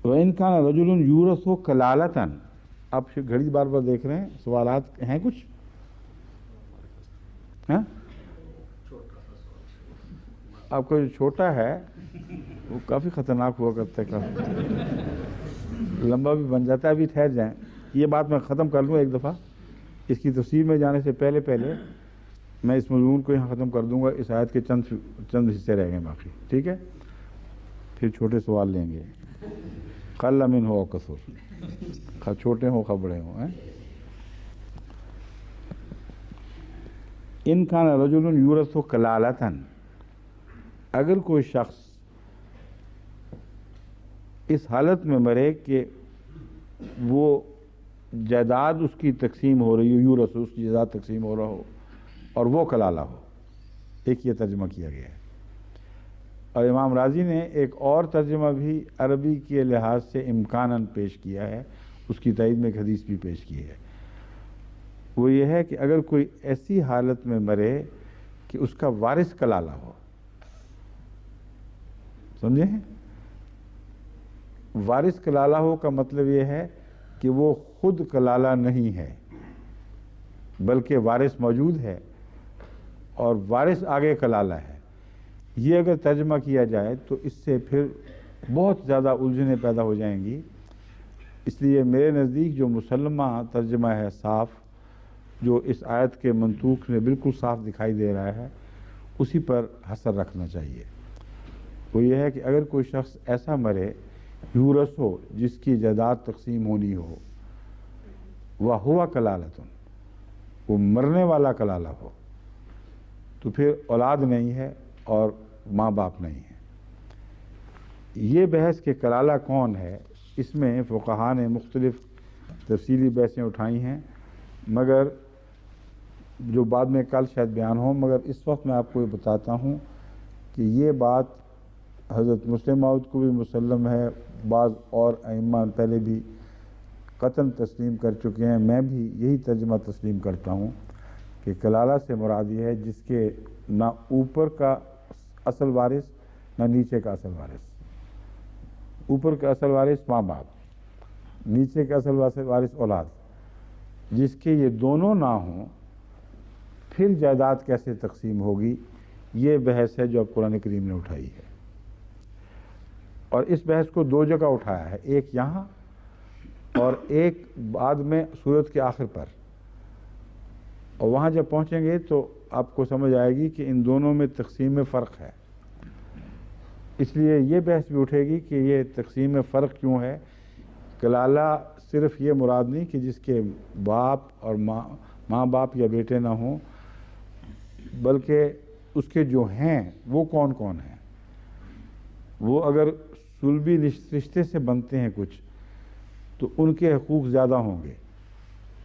[SPEAKER 1] وَإِن كَانَ رَجُلٌ يُورَثُ كَلَالَةً، آپ گھڑی بار بار دیکھ رہے ہیں، سوالات ہیں کچھ؟ ہاں؟ آپ کا جو چھوٹا ہے وہ کافی خطرناک ہوا کرتا ہے، کافی لمبا بھی بن جاتا ہے۔ ابھی ٹھہر جائیں، یہ بات میں ختم کر لوں ایک دفعہ، اس کی تفصیل میں جانے سے پہلے میں اس مضمون کو یہاں ختم کر دوں گا۔ اس آیت کے چند حصے رہ گئے باقی، ٹھیک ہے؟ پھر چھوٹے سوال لیں گے، قل منہ او کثر، خواہ چھوٹے ہوں خواہ بڑے ہوں۔ ان کان رجل یورث کلالۃ، اگر کوئی شخص اس حالت میں مرے کہ وہ جائیداد اس کی تقسیم ہو رہی ہو، یورث اس کی جائیداد تقسیم ہو رہا ہو اور وہ کلالہ ہو، ایک یہ ترجمہ کیا گیا ہے۔ اور امام راضی نے ایک اور ترجمہ بھی عربی کے لحاظ سے امکاناً پیش کیا ہے، اس کی تائید میں ایک حدیث بھی پیش کی ہے۔ وہ یہ ہے کہ اگر کوئی ایسی حالت میں مرے کہ اس کا وارث کلالہ ہو، سمجھے ہیں؟ وارث کلالہ ہو کا مطلب یہ ہے کہ وہ خود کلالہ نہیں ہے بلکہ وارث موجود ہے اور وارث آگے کلالہ ہے۔ یہ اگر ترجمہ کیا جائے تو اس سے پھر بہت زیادہ الجھنیں پیدا ہو جائیں گی، اس لیے میرے نزدیک جو مسلمہ ترجمہ ہے صاف، جو اس آیت کے منطوق میں بالکل صاف دکھائی دے رہا ہے، اسی پر حصر رکھنا چاہیے۔ وہ یہ ہے کہ اگر کوئی شخص ایسا مرے یورث ہو، جس کی جائیداد تقسیم ہونی ہو، وَهُوَ کلالۃ، وہ مرنے والا کلالہ ہو، تو پھر اولاد نہیں ہے اور ماں باپ نہیں ہے۔ یہ بحث کہ کلالہ کون ہے، اس میں فقہا نے مختلف تفصیلی بحثیں اٹھائی ہیں، مگر جو بعد میں کل شاید بیان ہوں، مگر اس وقت میں آپ کو یہ بتاتا ہوں کہ یہ بات حضرت مسلم موعود کو بھی مسلم ہے، بعض اور ائمہ پہلے بھی قطعاً تسلیم کر چکے ہیں، میں بھی یہی ترجمہ تسلیم کرتا ہوں کہ کلالہ سے مراد یہ ہے جس کے نہ اوپر کا اصل وارث نہ نیچے کا اصل وارث۔ اوپر کا اصل وارث ماں باپ، نیچے کا اصل وارث اولاد، جس کے یہ دونوں نہ ہوں پھر جائیداد کیسے تقسیم ہوگی، یہ بحث ہے جو اب قرآن کریم نے اٹھائی ہے۔ اور اس بحث کو دو جگہ اٹھایا ہے، ایک یہاں اور ایک بعد میں سورت کے آخر پر، اور وہاں جب پہنچیں گے تو آپ کو سمجھ آئے گی کہ ان دونوں میں تقسیم میں فرق ہے۔ اس لیے یہ بحث بھی اٹھے گی کہ یہ تقسیم میں فرق کیوں ہے۔ کلالہ صرف یہ مراد نہیں کہ جس کے باپ اور ماں باپ یا بیٹے نہ ہوں، بلکہ اس کے جو ہیں وہ کون کون ہیں. وہ اگر صلبی رشتے سے بنتے ہیں کچھ تو ان کے حقوق زیادہ ہوں گے.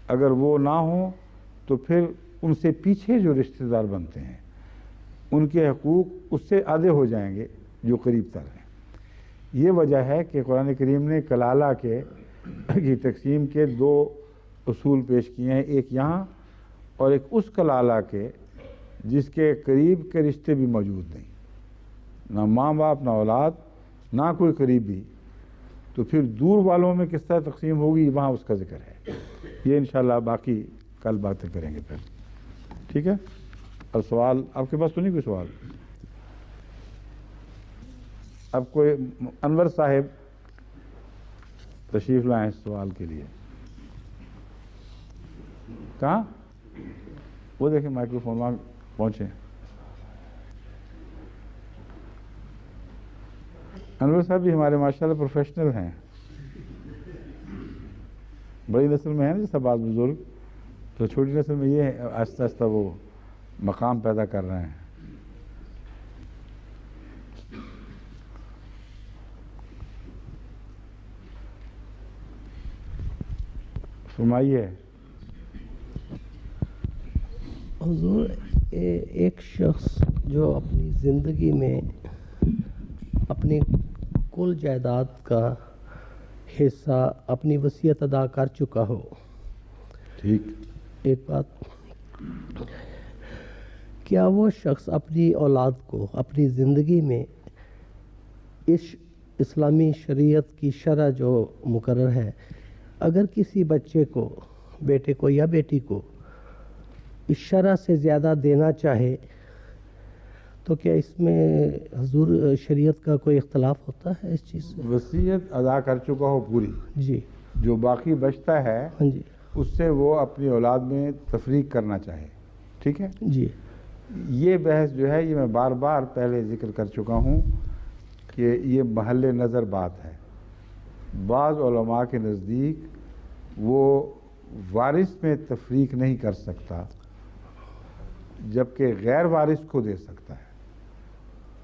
[SPEAKER 1] اگر وہ نہ ہوں تو پھر ان سے پیچھے جو رشتہ دار بنتے ہیں ان کے حقوق اس سے آدھے ہو جائیں گے جو قریب تر ہیں. یہ وجہ ہے کہ قرآن کریم نے کلالہ کی تقسیم کے دو اصول پیش کیے ہیں، ایک یہاں اور ایک اس کلالہ کے جس کے قریب کے رشتے بھی موجود نہیں، نہ ماں باپ نہ اولاد نہ کوئی قریبی. تو پھر دور والوں میں کس طرح تقسیم ہوگی وہاں اس کا ذکر ہے. یہ انشاءاللہ باقی کل باتیں کریں گے پھر. ٹھیک ہے. اب سوال آپ کے پاس تو نہیں کوئی سوال؟ اب کوئی انور صاحب تشریف لائیں اس سوال کے لیے. کہاں؟ وہ دیکھیں مائکرو فون وہاں پہنچے. انور صاحب بھی ہمارے ماشاءاللہ پروفیشنل ہیں، بڑی نسل میں ہیں جیسا بعض بزرگ، تو چھوٹی نسل میں یہ ہے آہستہ آہستہ وہ مقام پیدا کر رہے ہیں. فرمائیے.
[SPEAKER 2] حضور، ایک شخص جو اپنی زندگی میں اپنی کل جائیداد کا حصہ اپنی وصیت ادا کر چکا ہو.
[SPEAKER 1] ٹھیک.
[SPEAKER 2] ایک بات، کیا وہ شخص اپنی اولاد کو اپنی زندگی میں اس اسلامی شریعت کی شرع جو مقرر ہے، اگر کسی بچے کو، بیٹے کو یا بیٹی کو اس شرع سے زیادہ دینا چاہے تو کیا اس میں حضور شریعت کا کوئی اختلاف ہوتا ہے اس چیز سے؟
[SPEAKER 1] وصیت ادا کر چکا ہو پوری،
[SPEAKER 2] جی،
[SPEAKER 1] جو باقی بچتا ہے
[SPEAKER 2] ہاں جی،
[SPEAKER 1] اس سے وہ اپنی اولاد میں تفریق کرنا چاہے. ٹھیک ہے.
[SPEAKER 2] جی،
[SPEAKER 1] یہ بحث جو ہے یہ میں بار بار پہلے ذکر کر چکا ہوں کہ یہ محل نظر بات ہے. بعض علماء کے نزدیک وہ وارث میں تفریق نہیں کر سکتا جبکہ غیر وارث کو دے سکتا ہے،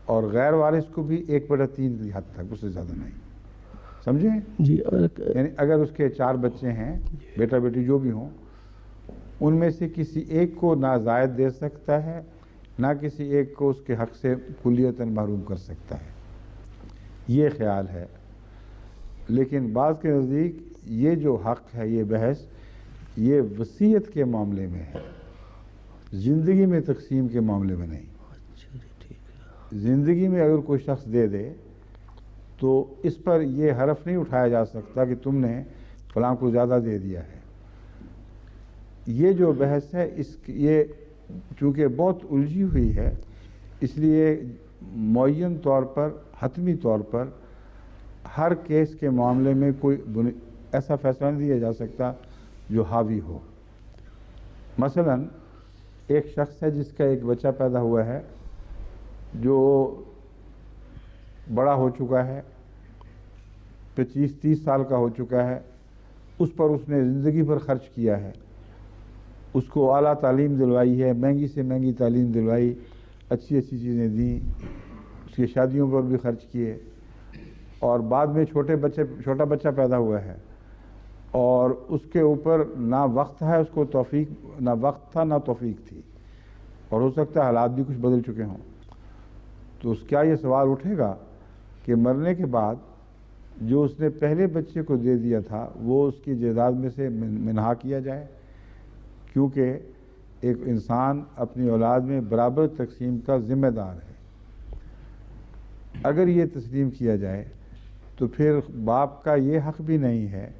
[SPEAKER 1] اور غیر وارث کو بھی 1/3 کی حد تک، اس سے زیادہ نہیں. سمجھیں؟
[SPEAKER 2] جی.
[SPEAKER 1] یعنی اگر اس کے 4 بچے ہیں، بیٹا بیٹی جو بھی ہوں، ان میں سے کسی ایک کو نہ زائد دے سکتا ہے نہ کسی ایک کو اس کے حق سے کلیتاً محروم کر سکتا ہے. یہ خیال ہے. لیکن بعض کے نزدیک یہ جو حق ہے، یہ بحث یہ وصیت کے معاملے میں ہے، زندگی میں تقسیم کے معاملے میں نہیں. زندگی میں اگر کوئی شخص دے دے تو اس پر یہ حرف نہیں اٹھایا جا سکتا کہ تم نے فلاں کو زیادہ دے دیا ہے. یہ جو بحث ہے یہ چونکہ بہت الجھی ہوئی ہے، اس لیے معین طور پر، حتمی طور پر ہر کیس کے معاملے میں کوئی ایسا فیصلہ نہیں دیا جا سکتا جو حاوی ہو. مثلا ایک شخص ہے جس کا ایک بچہ پیدا ہوا ہے جو بڑا ہو چکا ہے، 25-30 سال کا ہو چکا ہے، اس پر اس نے زندگی پر خرچ کیا ہے، اس کو اعلیٰ تعلیم دلوائی ہے، مہنگی سے مہنگی تعلیم دلوائی، اچھی اچھی چیزیں دیں، اس کی شادیوں پر بھی خرچ کیے، اور بعد میں چھوٹا بچہ پیدا ہوا ہے اور اس کے اوپر نہ وقت ہے، اس کو توفیق، نہ وقت تھا نہ توفیق تھی، اور ہو سکتا ہے حالات بھی کچھ بدل چکے ہوں. تو کیا یہ سوال اٹھے گا کہ مرنے کے بعد جو اس نے پہلے بچے کو دے دیا تھا وہ اس کی جائیداد میں سے منہا کیا جائے؟ کیونکہ ایک انسان اپنی اولاد میں برابر تقسیم کا ذمہ دار ہے. اگر یہ تسلیم کیا جائے تو پھر باپ کا یہ حق بھی نہیں ہے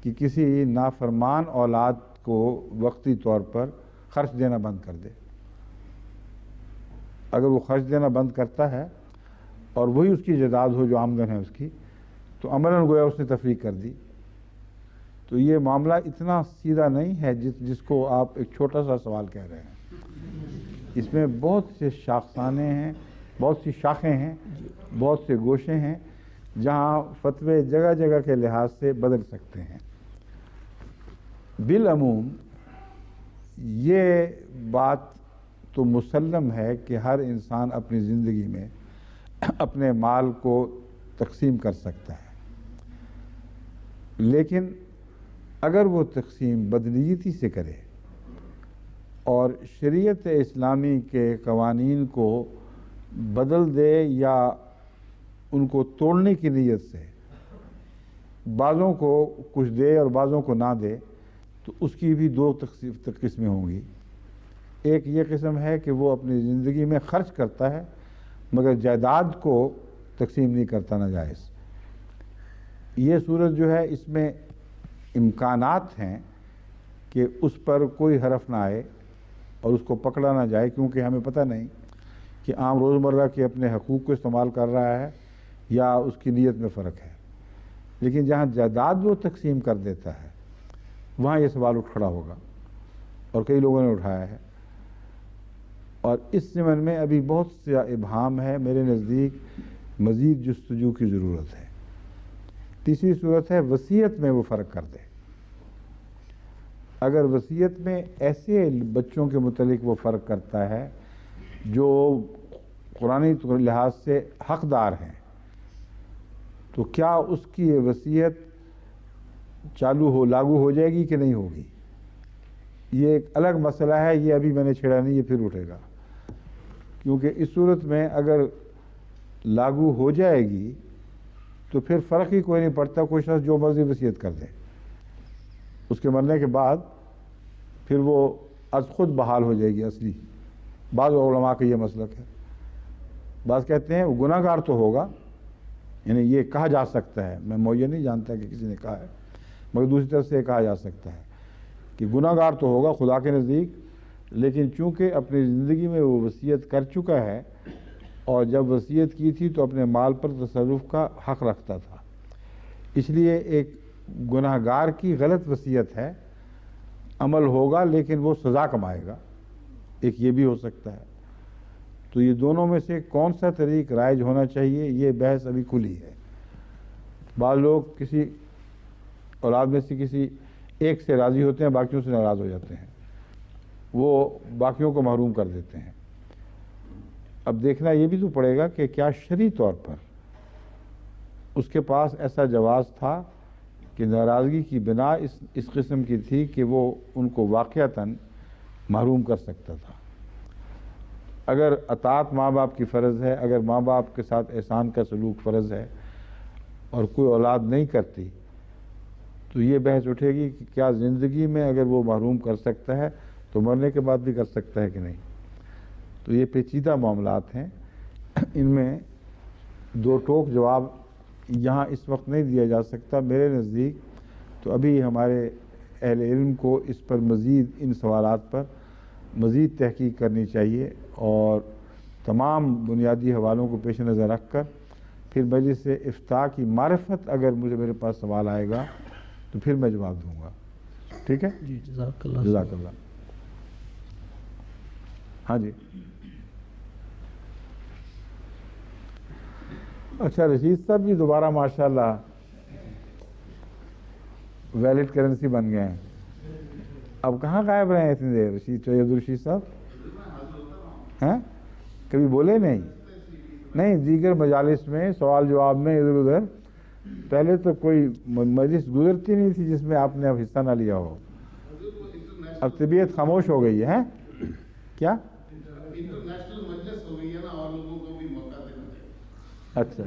[SPEAKER 1] کہ کسی نافرمان اولاد کو وقتی طور پر خرچ دینا بند کر دے. اگر وہ خرچ دینا بند کرتا ہے اور وہی اس کی جائیداد ہو جو آمدن ہے اس کی، تو عملاً گویا اس نے تفریق کر دی. تو یہ معاملہ اتنا سیدھا نہیں ہے جس کو آپ ایک چھوٹا سا سوال کہہ رہے ہیں. اس میں بہت سے شاخسانے ہیں، بہت سی شاخیں ہیں، بہت سے گوشے ہیں جہاں فتوے جگہ جگہ کے لحاظ سے بدل سکتے ہیں. بالعموم یہ بات تو مسلم ہے کہ ہر انسان اپنی زندگی میں اپنے مال کو تقسیم کر سکتا ہے، لیکن اگر وہ تقسیم بدنیتی سے کرے اور شریعت اسلامی کے قوانین کو بدل دے یا ان کو توڑنے کی نیت سے بعضوں کو کچھ دے اور بعضوں کو نہ دے، تو اس کی بھی دو قسمیں ہوں گی۔ ایک یہ قسم ہے کہ وہ اپنی زندگی میں خرچ کرتا ہے مگر جائیداد کو تقسیم نہیں کرتا ناجائز۔ یہ صورت جو ہے اس میں امکانات ہیں کہ اس پر کوئی حرف نہ آئے اور اس کو پکڑا نہ جائے، کیونکہ ہمیں پتہ نہیں کہ عام روزمرہ کے اپنے حقوق کو استعمال کر رہا ہے یا اس کی نیت میں فرق ہے۔ لیکن جہاں جائیداد وہ تقسیم کر دیتا ہے وہاں یہ سوال اٹھ کھڑا ہوگا، اور کئی لوگوں نے اٹھایا ہے، اور اس ضمن میں ابھی بہت سا ابہام ہے۔ میرے نزدیک مزید جستجو کی ضرورت ہے۔ تیسری صورت ہے وصیت میں وہ فرق کر دے۔ اگر وصیت میں ایسے بچوں کے متعلق وہ فرق کرتا ہے جو قرآنی لحاظ سے حقدار ہیں، تو کیا اس کی یہ وصیت لاگو ہو جائے گی کہ نہیں ہوگی؟ یہ ایک الگ مسئلہ ہے، یہ ابھی میں نے چھیڑا نہیں، یہ پھر اٹھے گا، کیونکہ اس صورت میں اگر لاگو ہو جائے گی تو پھر فرق ہی کوئی نہیں پڑتا، کوئی شخص جو مرضی وصیت کر دے، اس کے مرنے کے بعد پھر وہ از خود بحال ہو جائے گی اصلی۔ بعض علماء کا یہ مسلک ہے، بعض کہتے ہیں وہ گناہ گار تو ہوگا، یعنی یہ کہا جا سکتا ہے، میں معین نہیں جانتا کہ کسی نے کہا ہے، مگر دوسری طرف سے یہ کہا جا سکتا ہے کہ گناہ گار تو ہوگا خدا کے نزدیک، لیکن چونکہ اپنی زندگی میں وہ وصیت کر چکا ہے اور جب وصیت کی تھی تو اپنے مال پر تصرف کا حق رکھتا تھا، اس لیے ایک گناہ گار کی غلط وصیت ہے، عمل ہوگا لیکن وہ سزا کمائے گا، ایک یہ بھی ہو سکتا ہے۔ تو یہ دونوں میں سے کون سا طریق رائج ہونا چاہیے، یہ بحث ابھی کھلی ہے۔ بعض لوگ کسی اولاد میں سے کسی ایک سے راضی ہوتے ہیں، باقیوں سے ناراض ہو جاتے ہیں، وہ باقیوں کو محروم کر دیتے ہیں۔ اب دیکھنا یہ بھی تو پڑے گا کہ کیا شرعی طور پر اس کے پاس ایسا جواز تھا کہ ناراضگی کی بنا اس قسم کی تھی کہ وہ ان کو واقعتاً محروم کر سکتا تھا۔ اگر اطاعت ماں باپ کی فرض ہے، اگر ماں باپ کے ساتھ احسان کا سلوک فرض ہے اور کوئی اولاد نہیں کرتی، تو یہ بحث اٹھے گی کہ کیا زندگی میں اگر وہ محروم کر سکتا ہے تو مرنے کے بعد بھی کر سکتا ہے کہ نہیں۔ تو یہ پیچیدہ معاملات ہیں، ان میں دو ٹوک جواب یہاں اس وقت نہیں دیا جا سکتا۔ میرے نزدیک تو ابھی ہمارے اہل علم کو اس پر مزید، ان سوالات پر مزید تحقیق کرنی چاہیے، اور تمام بنیادی حوالوں کو پیش نظر رکھ کر پھر مجلس افتاء کی معرفت اگر میرے پاس سوال آئے گا تو پھر میں جواب دوں گا۔ ٹھیک ہے
[SPEAKER 2] جی، جزاک اللہ۔
[SPEAKER 1] جزاک اللہ۔ ہاں جی، اچھا رشید صاحب جی دوبارہ ماشاءاللہ ویلڈ کرنسی بن گئے ہیں، اب کہاں غائب رہے ہیں اتنی دیر رشید صاحب؟ ہیں کبھی بولے نہیں دیگر مجالس میں سوال جواب میں ادھر ادھر، پہلے تو کوئی مجلس گزرتی نہیں تھی جس میں آپ نے اب حصہ نہ لیا ہو، اب طبیعت خاموش ہو گئی ہے۔ کیا
[SPEAKER 3] انٹرنیشنل مجلس ہو گئی ہے نا، اور لوگوں کو بھی موقع دینا چاہیے۔
[SPEAKER 1] اچھا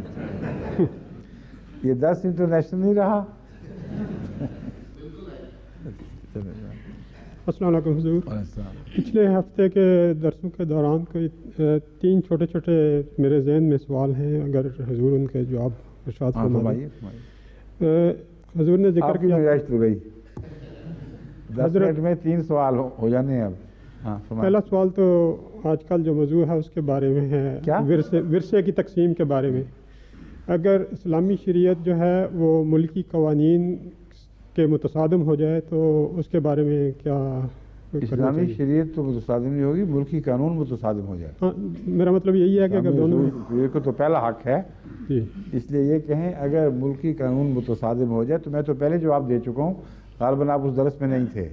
[SPEAKER 1] یہ 10 انٹرنیشنل نہیں رہا۔
[SPEAKER 4] السلام علیکم حضور۔ پچھلے ہفتے کے درسوں کے دوران کوئی 3 چھوٹے چھوٹے میرے ذہن میں سوال ہیں، اگر حضور ان کے جواب ارشاد فرمائیں۔ حضور نے ذکر کیا
[SPEAKER 1] تو گئی 10 منٹ میں 3 سوال ہو جانے ہیں اب۔
[SPEAKER 4] پہلا سوال تو آج کل جو موضوع ہے اس کے بارے میں ہے، ورثے کی تقسیم کے بارے میں۔ اگر اسلامی شریعت جو ہے وہ ملکی قوانین کے متصادم ہو جائے تو اس کے بارے میں کیا
[SPEAKER 1] اسلامی شریعت تو متصادم نہیں ہوگی، ملکی قانون متصادم ہو جائے۔
[SPEAKER 4] ہاں، میرا مطلب یہی ہے کہ اگر دونوں
[SPEAKER 1] کو تو پہلا حق ہے،
[SPEAKER 4] جی
[SPEAKER 1] اس لیے یہ کہیں اگر ملکی قانون متصادم ہو جائے، تو میں تو پہلے جواب دے چکا ہوں، غالباً آپ اس درس میں نہیں تھے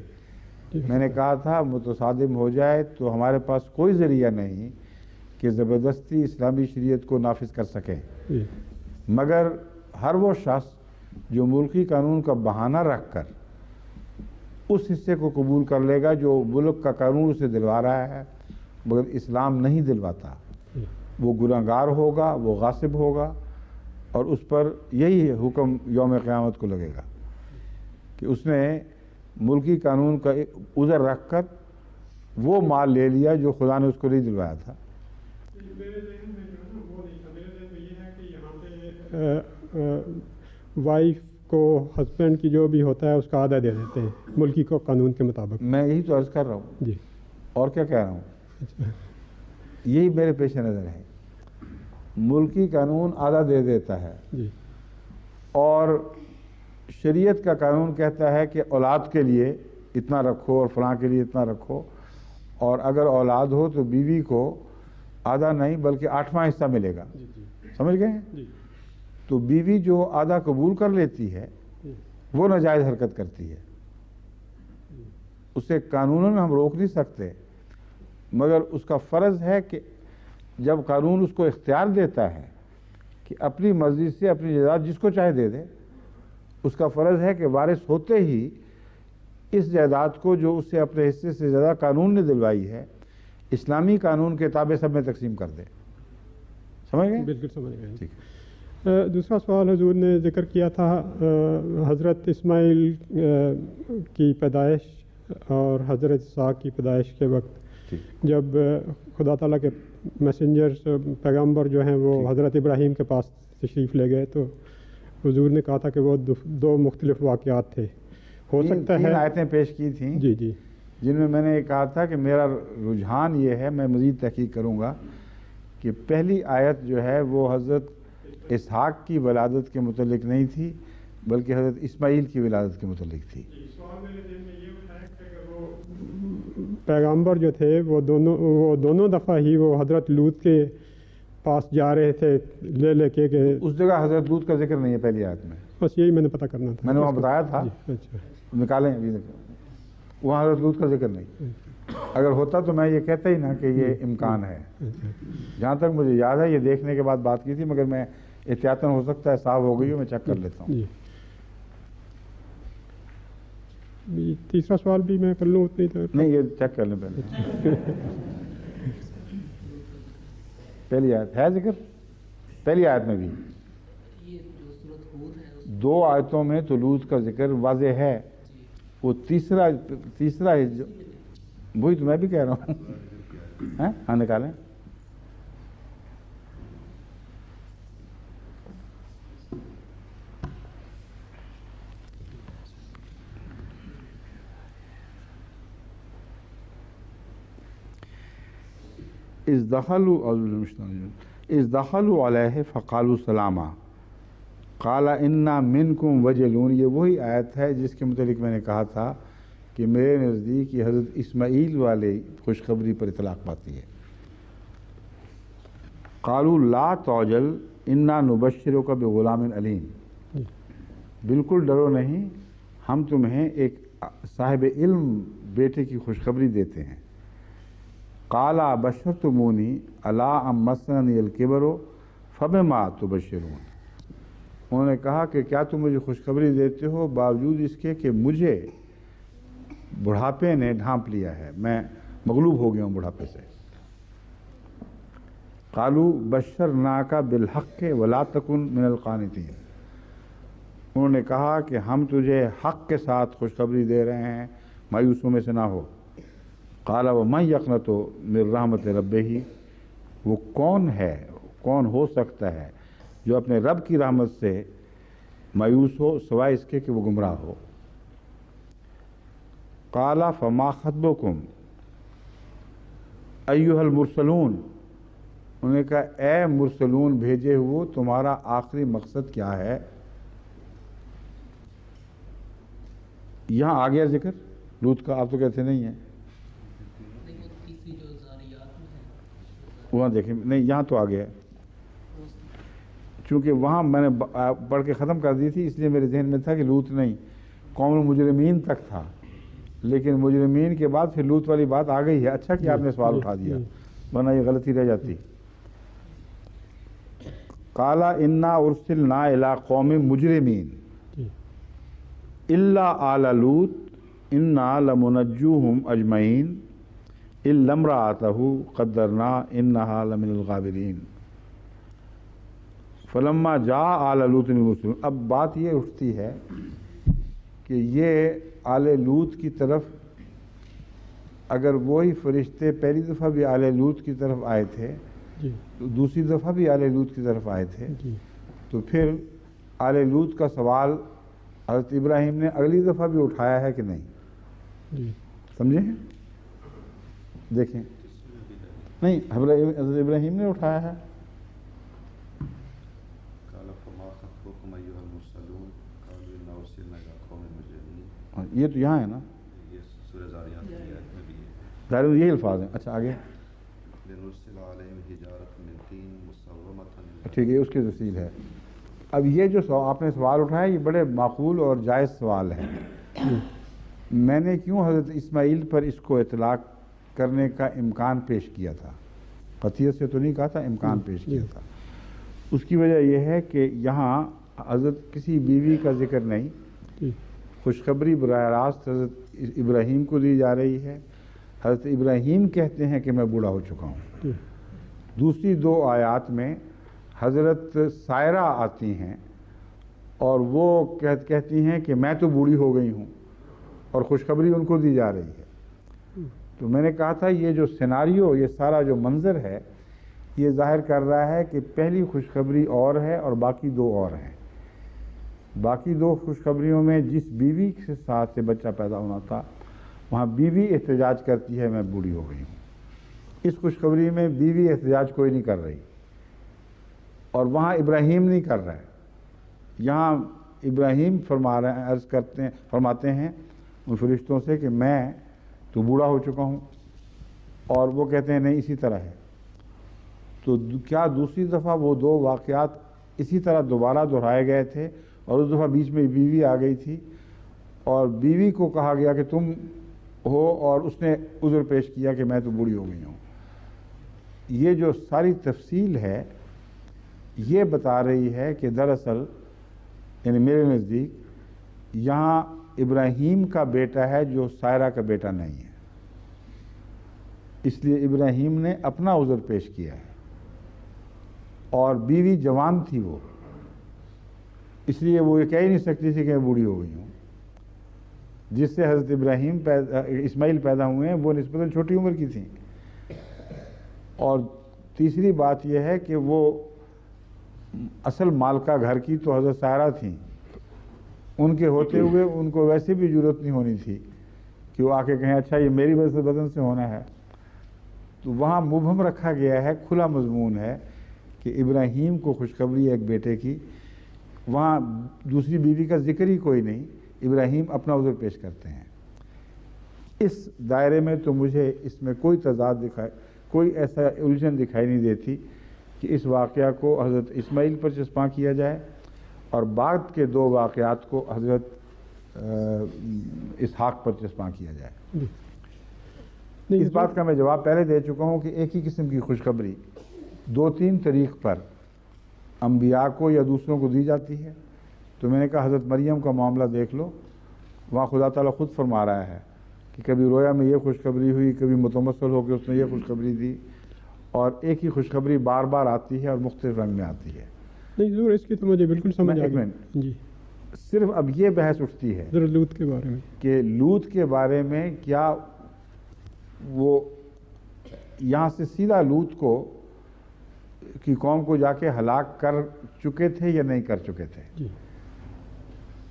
[SPEAKER 1] میں نے کہا تھا متصادم ہو جائے تو ہمارے پاس کوئی ذریعہ نہیں کہ زبردستی اسلامی شریعت کو نافذ کر سکیں، مگر ہر وہ شخص جو ملکی قانون کا بہانہ رکھ کر اس حصے کو قبول کر لے گا جو ملک کا قانون اسے دلوا رہا ہے مگر اسلام نہیں دلواتا، وہ گنہگار ہوگا، وہ غاصب ہوگا، اور اس پر یہی حکم یوم قیامت کو لگے گا کہ اس نے ملکی قانون کا عذر رکھ کر وہ مال لے لیا جو خدا نے اس کو نہیں دلوایا تھا۔
[SPEAKER 4] میرے ذہن میں جو ہے نا وہ نہیں تھا، میرے ذہن میں یہ ہے کہ یہاں پہ وائف کو ہسبینڈ کی جو بھی ہوتا ہے اس کا آدھا دے دیتے ہیں ملکی کو قانون کے مطابق۔
[SPEAKER 1] میں یہی تو عرض کر رہا ہوں
[SPEAKER 4] جی،
[SPEAKER 1] اور کیا کہہ رہا ہوں، یہی میرے پیش نظر ہے۔ ملکی قانون آدھا دے دیتا ہے
[SPEAKER 4] جی،
[SPEAKER 1] اور شریعت کا قانون کہتا ہے کہ اولاد کے لیے اتنا رکھو اور فلاں کے لیے اتنا رکھو، اور اگر اولاد ہو تو بیوی کو آدھا نہیں بلکہ 8واں حصہ ملے گا، سمجھ گئے؟
[SPEAKER 4] جی،
[SPEAKER 1] تو بیوی جو آدھا قبول کر لیتی ہے وہ ناجائز حرکت کرتی ہے، اسے قانوناً ہم روک نہیں سکتے، مگر اس کا فرض ہے کہ جب قانون اس کو اختیار دیتا ہے کہ اپنی مرضی سے اپنی جائیداد جس کو چاہے دے دے، اس کا فرض ہے کہ وارث ہوتے ہی اس جائیداد کو جو اسے اپنے حصے سے زیادہ قانون نے دلوائی ہے اسلامی قانون کے تابع سب میں تقسیم کر دے۔ سمجھ گئے؟
[SPEAKER 4] بالکل سمجھ گئے۔
[SPEAKER 1] ٹھیک۔
[SPEAKER 4] دوسرا سوال حضور نے ذکر کیا تھا حضرت اسماعیل کی پیدائش اور حضرت اسحاق کی پیدائش کے وقت جب خدا تعالیٰ کے میسنجرز پیغمبر جو ہیں وہ حضرت ابراہیم کے پاس تشریف لے گئے تو حضور نے کہا تھا کہ وہ دو مختلف واقعات تھے، ہو سکتا ہے
[SPEAKER 1] تین آیتیں پیش کی تھیں
[SPEAKER 4] جی جی
[SPEAKER 1] جن میں میں نے یہ کہا تھا کہ میرا رجحان یہ ہے، میں مزید تحقیق کروں گا، کہ پہلی آیت جو ہے وہ حضرت اسحاق کی ولادت کے متعلق نہیں تھی بلکہ حضرت اسماعیل کی ولادت کے متعلق تھی۔
[SPEAKER 4] سوال میرے ذہن میں یہ اٹھا ہے کہ وہ پیغمبر جو تھے وہ دونوں دفعہ ہی وہ حضرت لوط کے پاس جا رہے تھے لے لے کے کہ
[SPEAKER 1] اس جگہ حضرت لوط کا ذکر نہیں ہے پہلی آیت میں،
[SPEAKER 4] بس یہی میں نے پتہ کرنا تھا۔
[SPEAKER 1] میں نے وہاں بتایا تھا،
[SPEAKER 4] جی، اچھا
[SPEAKER 1] نکالیں ابھی وہاں حضرت لوط کا ذکر نہیں، اگر ہوتا تو میں یہ کہتا ہی نا کہ یہ امکان ہے۔ جہاں تک مجھے یاد ہے یہ دیکھنے کے بعد بات کی تھی، مگر میں احتیاطاً ہو سکتا ہے صاف ہو گئی ہو، میں چیک کر لیتا ہوں۔
[SPEAKER 4] جی، تیسرا سوال بھی میں کر لوں اتنی دیر؟
[SPEAKER 1] نہیں، یہ چیک کر لیں پہلے۔ پہلی آیت ہے ذکر، پہلی آیت میں بھی دو آیتوں میں تو لوط کا ذکر واضح ہے، وہ تیسرا وہی تو میں بھی کہہ رہا ہوں۔ ہاں نکالیں۔ اذ دخلوا علیہ فقالوا سلاما قال انا منکم وجلون، یہ وہی آیت ہے جس کے متعلق میں نے کہا تھا کہ میرے نزدیک یہ حضرت اسماعیل والے خوشخبری پر اطلاق پاتی ہے۔ قالوا لا تعجل انا نبشرک بغلام علیم، بالکل ڈرو نہیں، ہم تمہیں ایک صاحب علم بیٹے کی خوشخبری دیتے ہیں۔ قال بشرتمونی علی ام مسنی الکبر فبما تبشرون، انہوں نے کہا کہ کیا تم مجھے خوشخبری دیتے ہو باوجود اس کے کہ مجھے بڑھاپے نے ڈھانپ لیا ہے، میں مغلوب ہو گیا ہوں بڑھاپے سے۔ قالوا بشرناک بالحق ولا تکن من القانتین، انہوں نے کہا کہ ہم تجھے حق کے ساتھ خوشخبری دے رہے ہیں، مایوسوں میں سے نہ ہو۔ قال ومن یقنط من رحمت ربہ، وہ کون ہے، کون ہو سکتا ہے جو اپنے رب کی رحمت سے مایوس ہو سوائے اس کے کہ وہ گمراہ ہو۔ قال فما خطبکم ایھا المرسلون، انہوں نے کہا اے مرسلون بھیجے ہوئے تمہارا آخری مقصد کیا ہے؟ یہاں آ گیا ذکر لوط کا، آپ تو کہتے نہیں ہیں، وہاں دیکھیں، نہیں یہاں تو آ گیا ہے، چونکہ وہاں میں نے پڑھ کے ختم کر دی تھی اس لیے میرے ذہن میں تھا کہ لوط نہیں، قوم المجرمین تک تھا، لیکن مجرمین کے بعد پھر لوط والی بات آ گئی ہے. اچھا کہ آپ نے سوال اٹھا دیا ورنہ یہ غلطی رہ جاتی. قال انا ارسلنا الی قوم مجرمین الا آل لوط انا لمنجوہم اجمعین الا امرأتہ قدرنا انہا لمن الغابرین فلما جاء آل لوط المرسلون. اب بات یہ اٹھتی ہے کہ یہ آل لوط کی طرف اگر وہی فرشتے پہلی دفعہ بھی آل لوط کی طرف آئے تھے تو دوسری دفعہ بھی آل لوط کی طرف آئے تھے تو پھر آل لوط کا سوال حضرت ابراہیم نے اگلی دفعہ بھی اٹھایا ہے کہ نہیں؟ سمجھے؟ دیکھیں نہیں حضرت ابراہیم نے اٹھایا ہے. یہ تو یہاں ہے نا ظاہر یہی الفاظ ہیں. اچھا آگے ٹھیک ہے اس کی تفصیل ہے. اب یہ جو آپ نے سوال اٹھایا یہ بڑے معقول اور جائز سوال ہے. میں نے کیوں حضرت اسماعیل پر اس کو اطلاق کرنے کا امکان پیش کیا تھا؟ قطعیت سے تو نہیں کہا تھا، امکان پیش کیا تھا. اس کی وجہ یہ ہے کہ یہاں حضرت کسی بیوی کا ذکر نہیں، خوشخبری براہ راست حضرت ابراہیم کو دی جا رہی ہے. حضرت ابراہیم کہتے ہیں کہ میں بوڑھا ہو چکا ہوں. دوسری دو آیات میں حضرت سائرہ آتی ہیں اور وہ کہتی ہیں کہ میں تو بوڑھی ہو گئی ہوں اور خوشخبری ان کو دی جا رہی ہے. تو میں نے کہا تھا یہ جو سیناریو، یہ سارا جو منظر ہے یہ ظاہر کر رہا ہے کہ پہلی خوشخبری اور ہے اور باقی دو اور ہیں. باقی دو خوشخبریوں میں جس بیوی کے ساتھ سے بچہ پیدا ہونا تھا وہاں بیوی احتجاج کرتی ہے میں بوڑھی ہو گئی ہوں. اس خوشخبری میں بیوی احتجاج کوئی نہیں کر رہی اور وہاں ابراہیم نہیں کر رہا ہے. یہاں ابراہیم فرماتے ہیں ان فرشتوں سے کہ میں تو بوڑھا ہو چکا ہوں اور وہ کہتے ہیں نہیں اسی طرح ہے. تو کیا دوسری دفعہ وہ دو واقعات اسی طرح دوبارہ دہرائے گئے تھے اور اس دفعہ بیچ میں بیوی آ گئی تھی اور بیوی کو کہا گیا کہ تم ہو اور اس نے عذر پیش کیا کہ میں تو بوڑھی ہو گئی ہوں؟ یہ جو ساری تفصیل ہے یہ بتا رہی ہے کہ دراصل یعنی میرے نزدیک یہاں ابراہیم کا بیٹا ہے جو سائرہ کا بیٹا نہیں ہے. اس لیے ابراہیم نے اپنا عذر پیش کیا ہے اور بیوی جوان تھی وہ، اس لیے وہ یہ کہہ ہی نہیں سکتی تھی کہ میں بوڑھی ہو گئی ہوں. جس سے حضرت اسماعیل پیدا ہوئے ہیں وہ نسبتاً چھوٹی عمر کی تھیں. اور تیسری بات یہ ہے کہ وہ اصل مالکہ گھر کی تو حضرت سائرہ تھیں. ان کے ہوتے ہوئے ان کو ویسے بھی ضرورت نہیں ہونی تھی کہ وہ آ کے کہیں اچھا یہ میری وجہ سے بدن سے ہونا ہے. تو وہاں مبہم رکھا گیا ہے، کھلا مضمون ہے کہ ابراہیم کو خوشخبری ہے ایک بیٹے کی. وہاں دوسری بیوی کا ذکر ہی کوئی نہیں، ابراہیم اپنا عذر پیش کرتے ہیں. اس دائرے میں تو مجھے اس میں کوئی تضاد کوئی ایسا الجھن دکھائی نہیں دیتی کہ اس واقعہ کو حضرت اسماعیل پر چسپاں کیا جائے اور بعد کے دو واقعات کو حضرت اسحاق پر چسپاں کیا جائے. اس بات کا میں جواب پہلے دے چکا ہوں کہ ایک ہی قسم کی خوشخبری دو تین طریق پر انبیاء کو یا دوسروں کو دی جاتی ہے. تو میں نے کہا حضرت مریم کا معاملہ دیکھ لو، وہاں خدا تعالیٰ خود فرما رہا ہے کہ کبھی رویا میں یہ خوشخبری ہوئی، کبھی متمثل ہو کے اس نے یہ خوشخبری دی اور ایک ہی خوشخبری بار بار آتی ہے اور مختلف رنگ میں آتی ہے.
[SPEAKER 4] نہیں ضرور اس کی تو مجھے بالکل سمجھ آ گئی. جی
[SPEAKER 1] صرف اب یہ بحث اٹھتی ہے
[SPEAKER 4] لوط کے بارے میں
[SPEAKER 1] کہ لوط کے بارے میں کیا وہ یہاں سے سیدھا لوط کو کی قوم کو جا کے ہلاک کر چکے تھے یا نہیں کر چکے تھے.
[SPEAKER 4] جی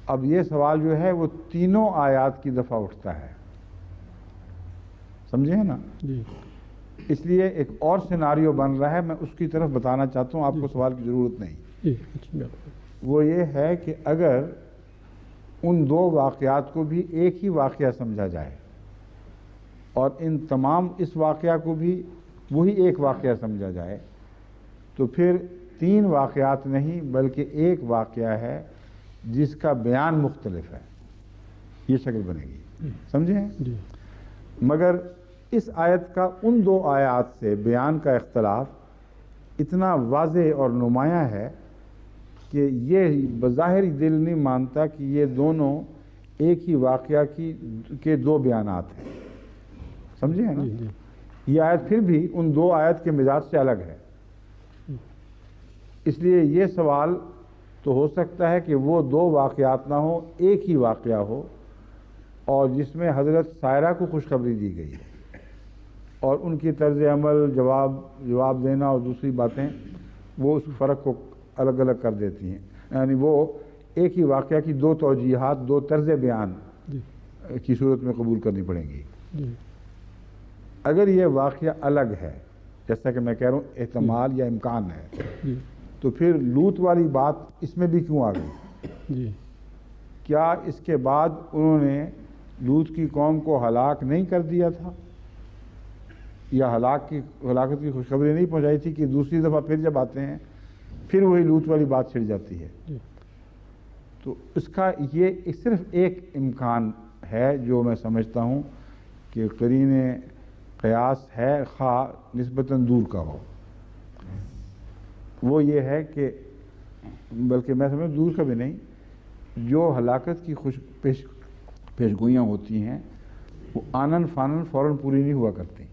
[SPEAKER 1] اب یہ سوال جو ہے وہ تینوں آیات کی دفعہ اٹھتا ہے، سمجھے نا؟
[SPEAKER 4] جی
[SPEAKER 1] اس لیے ایک اور سیناریو بن رہا ہے، میں اس کی طرف بتانا چاہتا ہوں، آپ کو سوال کی ضرورت نہیں.
[SPEAKER 4] جی اچھی بات.
[SPEAKER 1] وہ یہ ہے کہ اگر ان دو واقعات کو بھی ایک ہی واقعہ سمجھا جائے اور ان تمام اس واقعہ کو بھی وہی ایک واقعہ سمجھا جائے تو پھر تین واقعات نہیں بلکہ ایک واقعہ ہے جس کا بیان مختلف ہے. یہ شکل بنے گی. سمجھیں؟
[SPEAKER 4] جی
[SPEAKER 1] مگر اس آیت کا ان دو آیات سے بیان کا اختلاف اتنا واضح اور نمایاں ہے کہ یہ بظاہر دل نہیں مانتا کہ یہ دونوں ایک ہی واقعہ کے دو بیانات ہیں. سمجھے ہیں نا؟ یہ آیت پھر بھی ان دو آیت کے مزاج سے الگ ہے. اس لیے یہ سوال تو ہو سکتا ہے کہ وہ دو واقعات نہ ہو، ایک ہی واقعہ ہو، اور جس میں حضرت سائرہ کو خوشخبری دی گئی ہے، اور ان کی طرز عمل، جواب دینا اور دوسری باتیں وہ اس فرق کو الگ الگ کر دیتی ہیں. یعنی وہ ایک ہی واقعہ کی دو توجیہات، دو طرز بیان کی صورت میں قبول کرنی پڑیں گی. اگر یہ واقعہ الگ ہے، جیسا کہ میں کہہ رہا ہوں احتمال یا امکان ہے، تو پھر لوط والی بات اس میں بھی کیوں آ گئی؟ کیا اس کے بعد انہوں نے لوط کی قوم کو ہلاک نہیں کر دیا تھا، یا ہلاکت کی خوشخبری نہیں پہنچائی تھی کہ دوسری دفعہ پھر جب آتے ہیں پھر وہی لوط والی بات چھڑ جاتی ہے؟ تو اس کا یہ صرف ایک امکان ہے جو میں سمجھتا ہوں کہ قرین قیاس ہے، خواہ نسبتاً دور کا ہو. وہ یہ ہے کہ بلکہ میں سمجھ دور کا بھی نہیں، جو ہلاکت کی پیشگوئیاں ہوتی ہیں وہ آنن فانن فوراً پوری نہیں ہوا کرتی،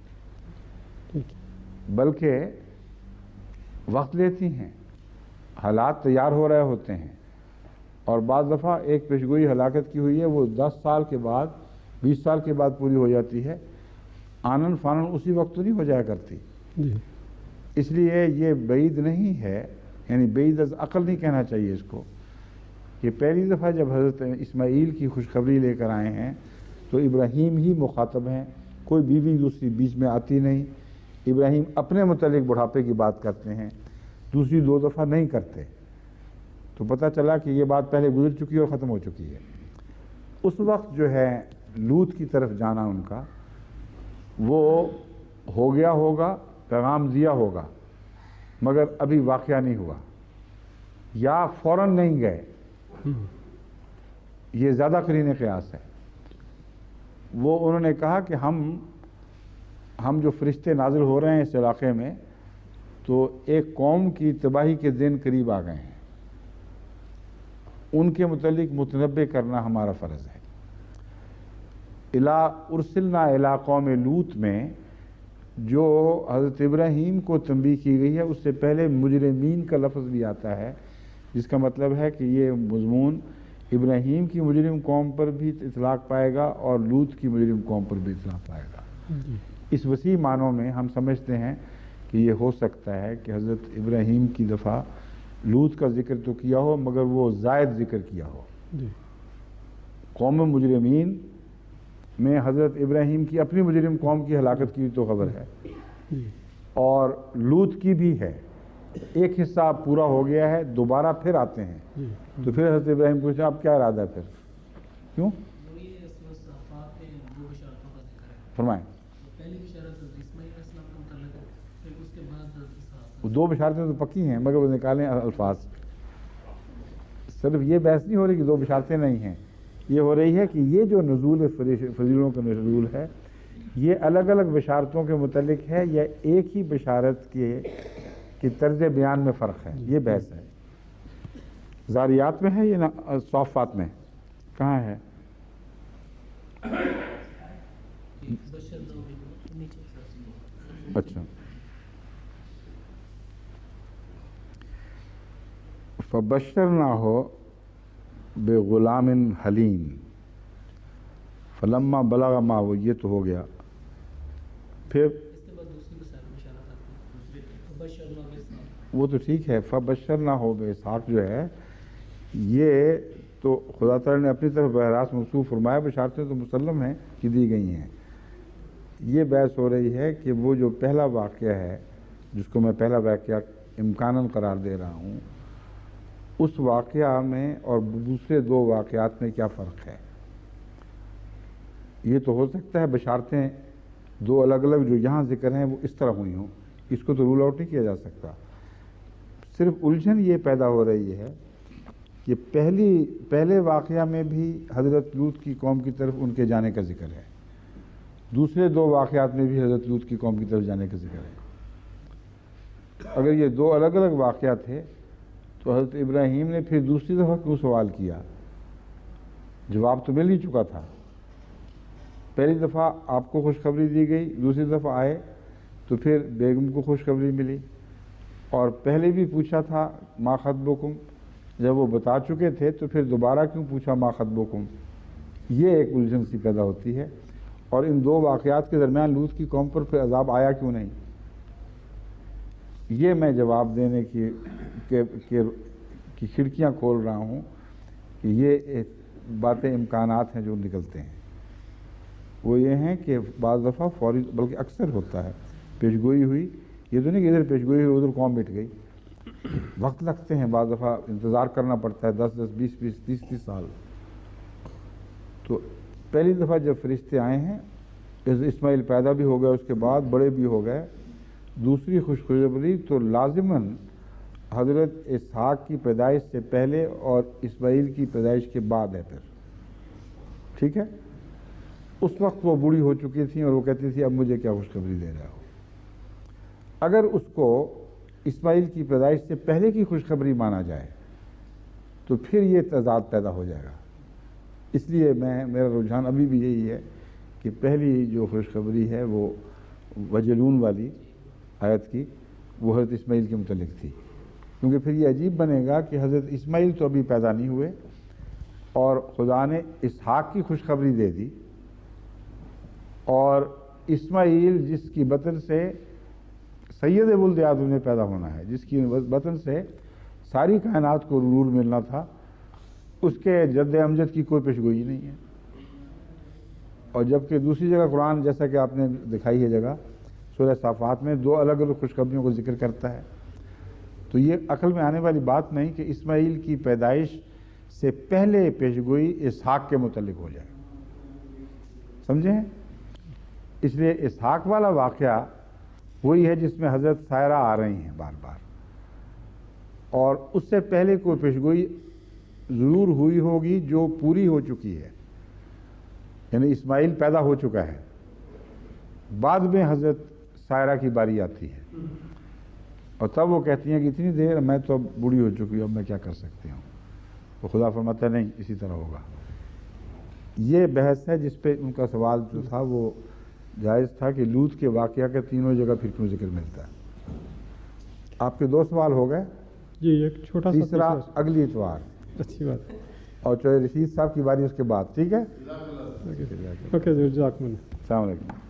[SPEAKER 1] بلکہ وقت لیتی ہیں. حالات تیار ہو رہے ہوتے ہیں، اور بعض دفعہ ایک پیشگوئی ہلاکت کی ہوئی ہے، وہ 10 سال کے بعد، 20 سال کے بعد پوری ہو جاتی ہے. آنن فانن اسی وقت تو نہیں ہو جایا کرتی. اس لیے یہ بعید نہیں ہے، یعنی بعید از عقل نہیں کہنا چاہیے اس کو، کہ پہلی دفعہ جب حضرت اسماعیل کی خوشخبری لے کر آئے ہیں تو ابراہیم ہی مخاطب ہیں، کوئی بیوی دوسری بیچ میں آتی نہیں. ابراہیم اپنے متعلق بڑھاپے کی بات کرتے ہیں، دوسری 2 دفعہ نہیں کرتے. تو پتہ چلا کہ یہ بات پہلے گزر چکی اور ختم ہو چکی ہے. اس وقت جو ہے لوط کی طرف جانا ان کا وہ ہو گیا ہوگا، پیغام دیا ہوگا، مگر ابھی واقعہ نہیں ہوا، یا فوراً نہیں گئے. یہ زیادہ قرین قیاس ہے. وہ انہوں نے کہا کہ ہم جو فرشتے نازل ہو رہے ہیں اس علاقے میں، تو ایک قوم کی تباہی کے دن قریب آ گئے ہیں، ان کے متعلق متنبع کرنا ہمارا فرض ہے. ارسلنا الی قوم لوط میں جو حضرت ابراہیم کو تنبیہ کی گئی ہے، اس سے پہلے مجرمین کا لفظ بھی آتا ہے، جس کا مطلب ہے کہ یہ مضمون ابراہیم کی مجرم قوم پر بھی اطلاق پائے گا اور لوط کی مجرم قوم پر بھی اطلاق پائے گا. اس وسیع معنوں میں ہم سمجھتے ہیں کہ یہ ہو سکتا ہے کہ حضرت ابراہیم کی دفعہ لوط کا ذکر تو کیا ہو، مگر وہ زائد ذکر کیا ہو. قوم مجرمین میں حضرت ابراہیم کی اپنی مجرم قوم کی ہلاکت کی تو خبر ہے، اور لوط کی بھی ہے. ایک حصہ پورا ہو گیا ہے، دوبارہ پھر آتے ہیں. تو پھر حضرت ابراہیم پوچھا اب کیا ارادہ ہے پھر؟ کیوں؟ فرمائیں. وہ 2 بشارتیں تو پکی ہیں، مگر وہ نکالیں الفاظ. صرف یہ بحث نہیں ہو رہی کہ 2 بشارتیں نہیں ہیں، یہ ہو رہی ہے کہ یہ جو نزول فضیلوں کا نزول ہے یہ الگ الگ بشارتوں کے متعلق ہے یا ایک ہی بشارت کی طرز بیان میں فرق ہے. یہ بحث ہے. زاریات میں ہے یا صافات میں؟ کہاں ہے؟ اچھا. فبشرناہ بغلام حلیم فلما بلغ معه، یہ تو ہو گیا. پھر وہ تو ٹھیک ہے. فبشرناہ باسحاق جو ہے یہ تو خدا تعالی نے اپنی طرف بہراس منسوخ فرمایا، بشارتیں تو مسلم ہیں کہ دی گئی ہیں. یہ بحث ہو رہی ہے کہ وہ جو پہلا واقعہ ہے جس کو میں پہلا واقعہ امکاناً قرار دے رہا ہوں، اس واقعہ میں اور دوسرے 2 واقعات میں کیا فرق ہے. یہ تو ہو سکتا ہے بشارتیں 2 الگ الگ جو یہاں ذکر ہیں وہ اس طرح ہوئی ہوں، اس کو تو رول آؤٹ نہیں کیا جا سکتا. صرف الجھن یہ پیدا ہو رہی ہے کہ پہلے واقعہ میں بھی حضرت لوط کی قوم کی طرف ان کے جانے کا ذکر ہے، دوسرے 2 واقعات میں بھی حضرت لوط کی قوم کی طرف جانے کا ذکر ہے۔ اگر یہ 2 الگ الگ واقعات تھے تو حضرت ابراہیم نے پھر دوسری دفعہ کیوں سوال کیا؟ جواب تو مل ہی چکا تھا۔ پہلی دفعہ آپ کو خوشخبری دی گئی، دوسری دفعہ آئے تو پھر بیگم کو خوشخبری ملی، اور پہلے بھی پوچھا تھا ما خطبکم، جب وہ بتا چکے تھے تو پھر دوبارہ کیوں پوچھا ما خطبکم؟ یہ ایک الجھن سی پیدا ہوتی ہے۔ اور ان 2 واقعات کے درمیان لوط کی قوم پر پھر عذاب آیا کیوں نہیں؟ یہ میں جواب دینے کی کھڑکیاں کھول رہا ہوں کہ یہ باتیں امکانات ہیں جو نکلتے ہیں۔ وہ یہ ہیں کہ بعض دفعہ فوری، بلکہ اکثر ہوتا ہے، پیشگوئی ہوئی، یہ تو نہیں کہ ادھر پیشگوئی ہوئی ادھر قوم مٹ گئی، وقت لگتے ہیں، بعض دفعہ انتظار کرنا پڑتا ہے 10 20 20 30 سال۔ تو پہلی دفعہ جب فرشتے آئے ہیں، اسماعیل پیدا بھی ہو گئے، اس کے بعد بڑے بھی ہو گئے، دوسری خوشخبری تو لازماً حضرت اسحاق کی پیدائش سے پہلے اور اسماعیل کی پیدائش کے بعد ہے پھر، ٹھیک ہے؟ اس وقت وہ بوڑھی ہو چکی تھیں اور وہ کہتی تھی اب مجھے کیا خوشخبری دے رہا ہو۔ اگر اس کو اسماعیل کی پیدائش سے پہلے کی خوشخبری مانا جائے تو پھر یہ تضاد پیدا ہو جائے گا۔ اس لیے میرا رجحان ابھی بھی یہی ہے کہ پہلی جو خوشخبری ہے وہ وجلون والی آیت کی، وہ حضرت اسماعیل کے متعلق تھی، کیونکہ پھر یہ عجیب بنے گا کہ حضرت اسماعیل تو ابھی پیدا نہیں ہوئے اور خدا نے اسحاق کی خوشخبری دے دی، اور اسماعیل جس کی بطن سے سید ولد آدم نے پیدا ہونا ہے، جس کی بطن سے ساری کائنات کو نور ملنا تھا، اس کے جد امجد کی کوئی پیشگوئی نہیں ہے۔ اور جبکہ دوسری جگہ قرآن، جیسا کہ آپ نے دکھائی ہے جگہ سورہ صافات میں، 2 الگ الگ خوشخبریوں کو ذکر کرتا ہے، تو یہ عقل میں آنے والی بات نہیں کہ اسماعیل کی پیدائش سے پہلے پیشگوئی اسحاق کے متعلق ہو جائے، سمجھیں؟ اس لیے اسحاق والا واقعہ وہی ہے جس میں حضرت سائرہ آ رہی ہیں بار بار، اور اس سے پہلے کوئی پیشگوئی ضرور ہوئی ہوگی جو پوری ہو چکی ہے، یعنی اسماعیل پیدا ہو چکا ہے، بعد میں حضرت سائرہ کی باری آتی ہے، اور تب وہ کہتی ہیں کہ اتنی دیر میں تو اب بوڑھی ہو چکی ہوں، اب میں کیا کر سکتی ہوں؟ تو خدا فرماتا ہے نہیں، اسی طرح ہوگا۔ یہ بحث ہے جس پہ ان کا سوال جو تھا وہ جائز تھا کہ لوط کے واقعہ کے تینوں جگہ پھر کیوں ذکر ملتا ہے۔ آپ کے 2 سوال ہو گئے،
[SPEAKER 4] جی ایک چھوٹا سا
[SPEAKER 1] تیسرا اگلی اتوار،
[SPEAKER 4] اچھی بات ہے،
[SPEAKER 1] اور چوہے رشید صاحب کی باری اس کے بعد، ٹھیک ہے؟
[SPEAKER 4] اوکے جزاک اللہ۔
[SPEAKER 1] السلام علیکم۔